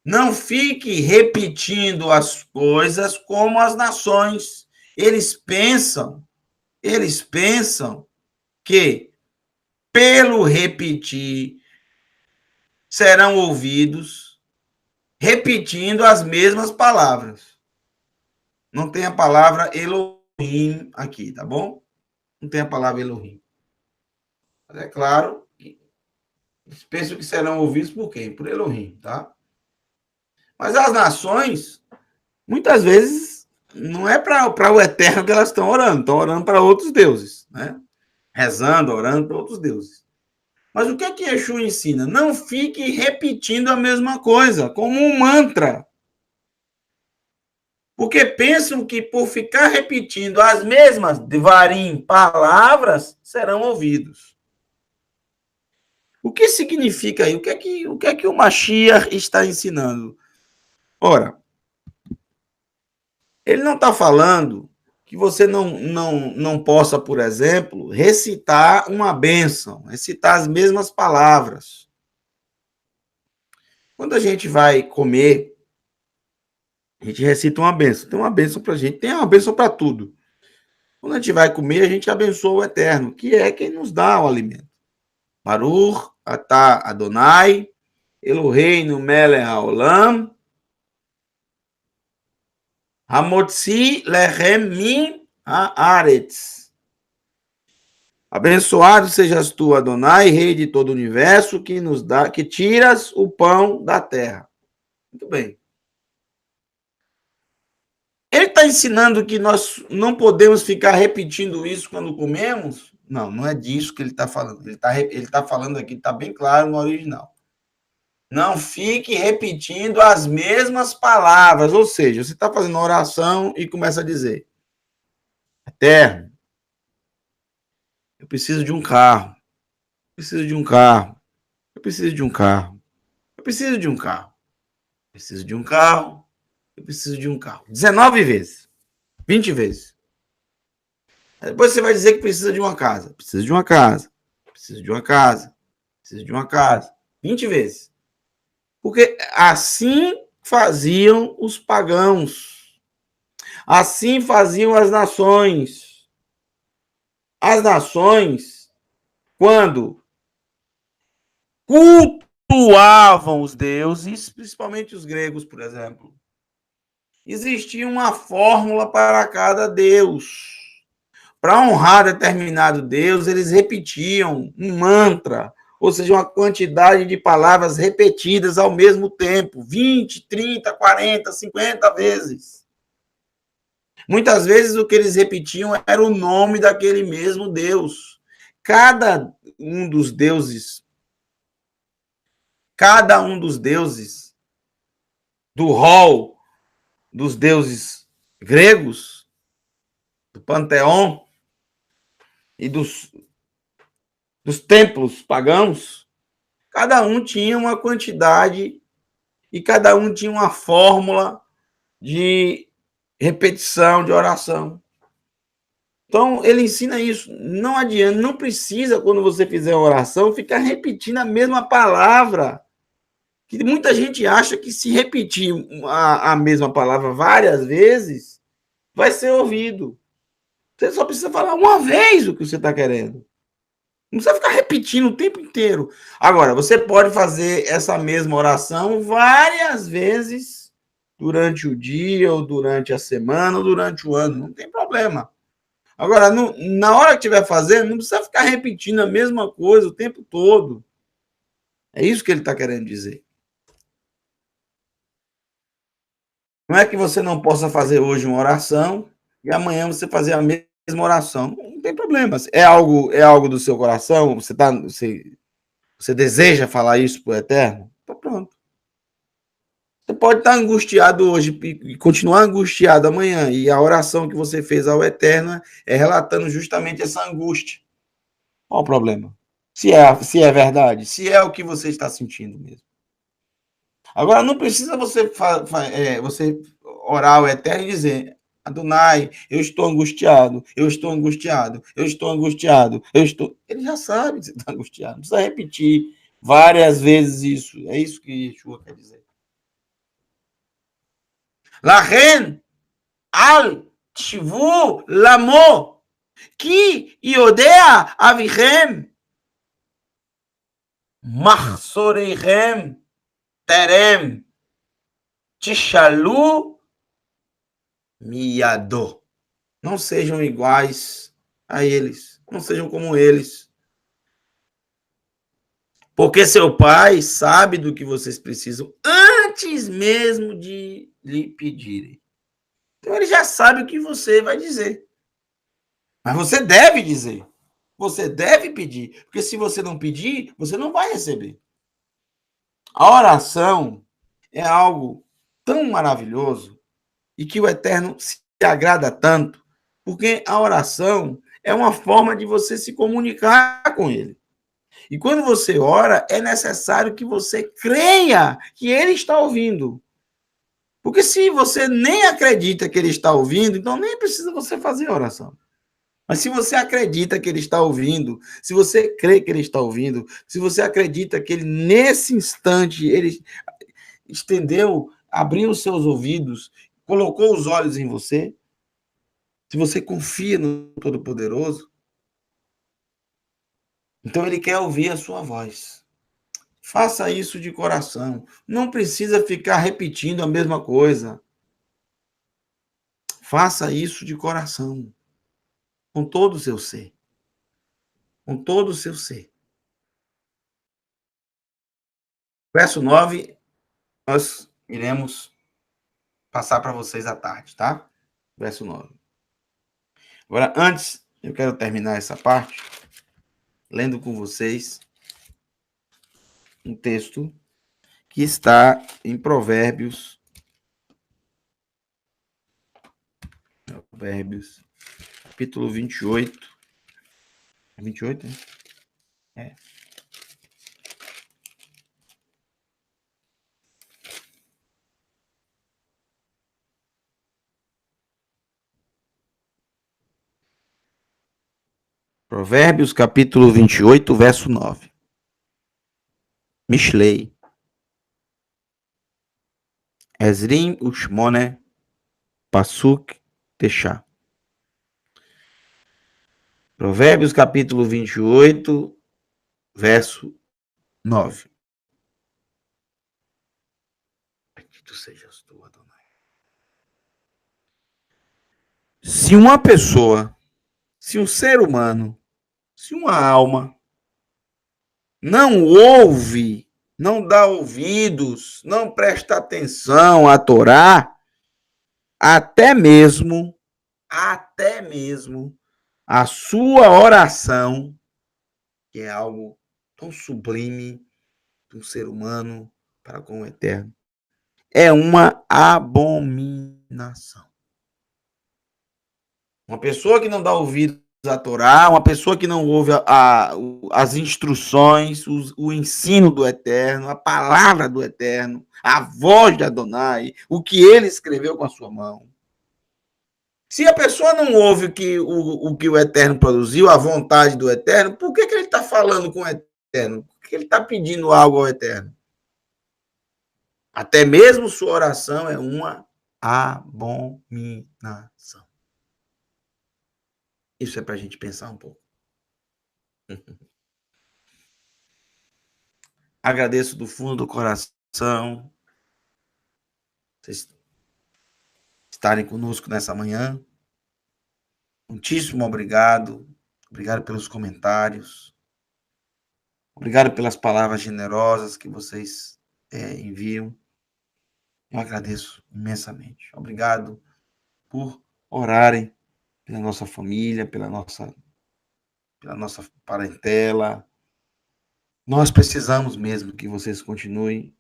Não fique repetindo as coisas como as nações. Eles pensam que pelo repetir serão ouvidos repetindo as mesmas palavras. Não tem a palavra Elohim aqui, tá bom? Não tem a palavra Elohim. Mas é claro que eles pensam que serão ouvidos por quem? Por Elohim, tá? Mas as nações, muitas vezes, não é para o eterno que elas estão orando para outros deuses, né? Rezando, orando para outros deuses. Mas o que é que Yeshua ensina? Não fique repetindo a mesma coisa, como um mantra. Porque pensam que por ficar repetindo as mesmas devarim, palavras, serão ouvidos. O que significa aí? O que é que o Mashiach está ensinando? Ora, ele não está falando que você não possa, por exemplo, recitar uma bênção, recitar as mesmas palavras. Quando a gente vai comer, a gente recita uma bênção. Tem uma bênção para a gente, tem uma bênção para tudo. Quando a gente vai comer, a gente abençoa o Eterno, que é quem nos dá o alimento. Baruch atah Adonai, Eloheinu melech haolam, hamotzi lechem min haaretz. Abençoado sejas tu, Adonai, Rei de todo o universo, que nos dá, que tiras o pão da terra. Muito bem. Ele está ensinando que nós não podemos ficar repetindo isso quando comemos? Não, não é disso que ele está falando. Ele tá falando aqui, está bem claro no original. Não fique repetindo as mesmas palavras. Ou seja, você está fazendo uma oração e começa a dizer: Eterno, eu preciso de um carro. Eu preciso de um carro. Eu preciso de um carro. Eu preciso de um carro. Eu preciso de um carro. Eu preciso de um carro. 19 vezes. 20 vezes. Depois você vai dizer que precisa de uma casa. Preciso de uma casa. Preciso de uma casa. Preciso de uma casa. 20 vezes. Porque assim faziam os pagãos. Assim faziam as nações. As nações, quando cultuavam os deuses, principalmente os gregos, por exemplo, existia uma fórmula para cada deus. Para honrar determinado deus, eles repetiam um mantra, ou seja, uma quantidade de palavras repetidas ao mesmo tempo, 20, 30, 40, 50 vezes. Muitas vezes o que eles repetiam era o nome daquele mesmo deus. Cada um dos deuses, cada um dos deuses do rol dos deuses gregos, do panteão e dos templos pagãos, cada um tinha uma quantidade e cada um tinha uma fórmula de repetição, de oração. Então, ele ensina isso. Não adianta, não precisa, quando você fizer uma oração, ficar repetindo a mesma palavra. Que muita gente acha que se repetir a mesma palavra várias vezes, vai ser ouvido. Você só precisa falar uma vez o que você está querendo. Não precisa ficar repetindo o tempo inteiro. Agora, você pode fazer essa mesma oração várias vezes durante o dia, ou durante a semana, ou durante o ano. Não tem problema. Agora, na hora que estiver fazendo, não precisa ficar repetindo a mesma coisa o tempo todo. É isso que ele está querendo dizer. Não é que você não possa fazer hoje uma oração e amanhã você fazer a mesma oração. Não tem problema. É algo do seu coração? Você deseja falar isso para o Eterno? Então pronto. Você pode estar angustiado hoje e continuar angustiado amanhã. E a oração que você fez ao Eterno é relatando justamente essa angústia. Qual o problema? Se é verdade, se é o que você está sentindo mesmo. Agora, não precisa você orar ao Eterno e dizer: Adonai, eu estou angustiado, eu estou angustiado, eu estou angustiado, eu estou. Ele já sabe que você está angustiado, não precisa repetir várias vezes isso. É isso que Yeshua quer dizer. Lachen al tshvu lamo ki yodea avichem machsoreichem terem tishalu miado. Não sejam iguais a eles. Não sejam como eles. Porque seu pai sabe do que vocês precisam antes mesmo de lhe pedirem. Então ele já sabe o que você vai dizer. Mas você deve dizer. Você deve pedir. Porque se você não pedir, você não vai receber. A oração é algo tão maravilhoso e que o Eterno se agrada tanto, porque a oração é uma forma de você se comunicar com ele. E quando você ora, é necessário que você creia que ele está ouvindo. Porque se você nem acredita que ele está ouvindo, então nem precisa você fazer oração. Mas se você acredita que ele está ouvindo, se você crê que ele está ouvindo, se você acredita que ele, nesse instante, ele estendeu, abriu os seus ouvidos, colocou os olhos em você, se você confia no Todo-Poderoso, então ele quer ouvir a sua voz. Faça isso de coração. Não precisa ficar repetindo a mesma coisa. Faça isso de coração. Com todo o seu ser. Com todo o seu ser. Verso 9, nós iremos passar para vocês à tarde, tá? Verso 9. Agora, antes, eu quero terminar essa parte lendo com vocês um texto que está em Provérbios. Provérbios, capítulo 28. É 28, né? É. Provérbios, capítulo 28, verso 9. Mishlei, Ezrim Ushmone, Pasuk Techá. Provérbios capítulo 28, verso 9. Bendito sejas tu, Adonai. Se uma pessoa, se um ser humano, se uma alma não ouve, não dá ouvidos, não presta atenção à Torá, até mesmo a sua oração, que é algo tão sublime de um ser humano para com o Eterno, é uma abominação. Uma pessoa que não dá ouvidos à Torá, uma pessoa que não ouve as instruções, o ensino do Eterno, a palavra do Eterno, a voz de Adonai, o que ele escreveu com a sua mão. Se a pessoa não ouve o que o Eterno produziu, a vontade do Eterno, por que ele está falando com o Eterno? Por que ele está pedindo algo ao Eterno? Até mesmo sua oração é uma abominação. Isso é para a gente pensar um pouco. Agradeço do fundo do coração vocês estarem conosco nessa manhã. Muitíssimo obrigado. Obrigado pelos comentários. Obrigado pelas palavras generosas que vocês enviam. Eu agradeço imensamente. Obrigado por orarem pela nossa família, pela nossa parentela. Nós precisamos mesmo que vocês continuem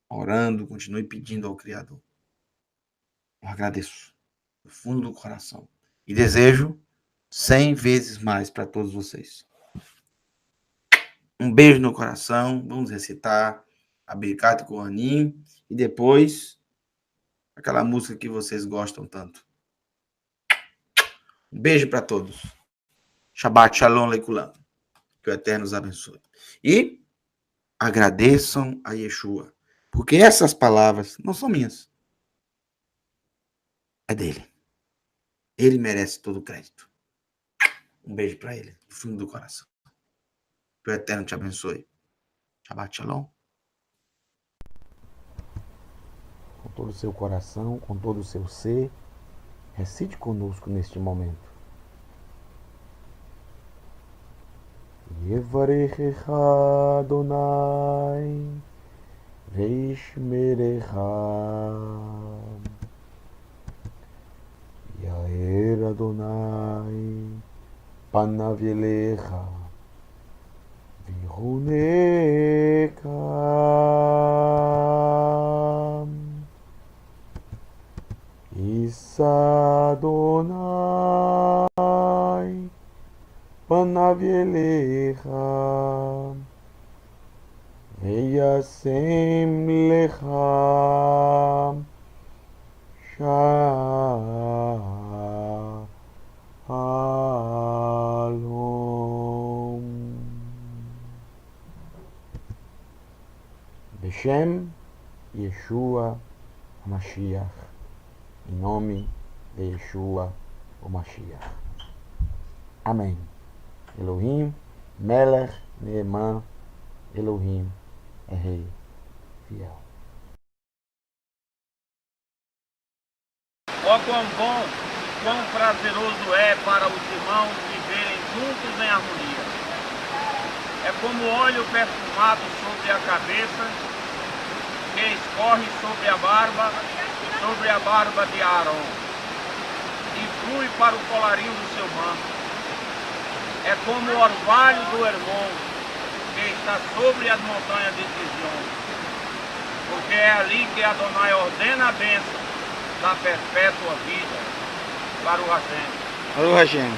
orando, continuem pedindo ao Criador. Eu agradeço do fundo do coração e desejo 100 vezes mais para todos vocês. Um beijo no coração. Vamos recitar a Birkat Kohanim e depois aquela música que vocês gostam tanto. Um beijo para todos. Shabbat Shalom Leikulam. Que o Eterno os abençoe. E agradeçam a Yeshua, porque essas palavras não são minhas. É dele. Ele merece todo o crédito. Um beijo para ele, do fundo do coração. Que o Eterno te abençoe. Shabbat Shalom. Com todo o seu coração, com todo o seu ser, recite conosco neste momento. Yevarechecha Adonai veishmerecha Yair Adonai panav elecha vihuneka Issa Adonai panav elecha veyasem lecha shalom. Beshem Yeshua HaMashiach. Em nome de Yeshua HaMashiach. Amém. Elohim, Melech, Neeman, Elohim é Rei fiel. Ó quão bom, quão prazeroso é para os irmãos viverem juntos em harmonia. É como óleo perfumado sobre a cabeça, que escorre sobre a barba de Aaron, e flui para o colarinho do seu manto. É como o orvalho do Hermon, que está sobre as montanhas de Sijon, porque é ali que Adonai ordena a bênção da perpétua vida para o Hashem. Alô, Hashem.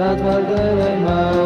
That's what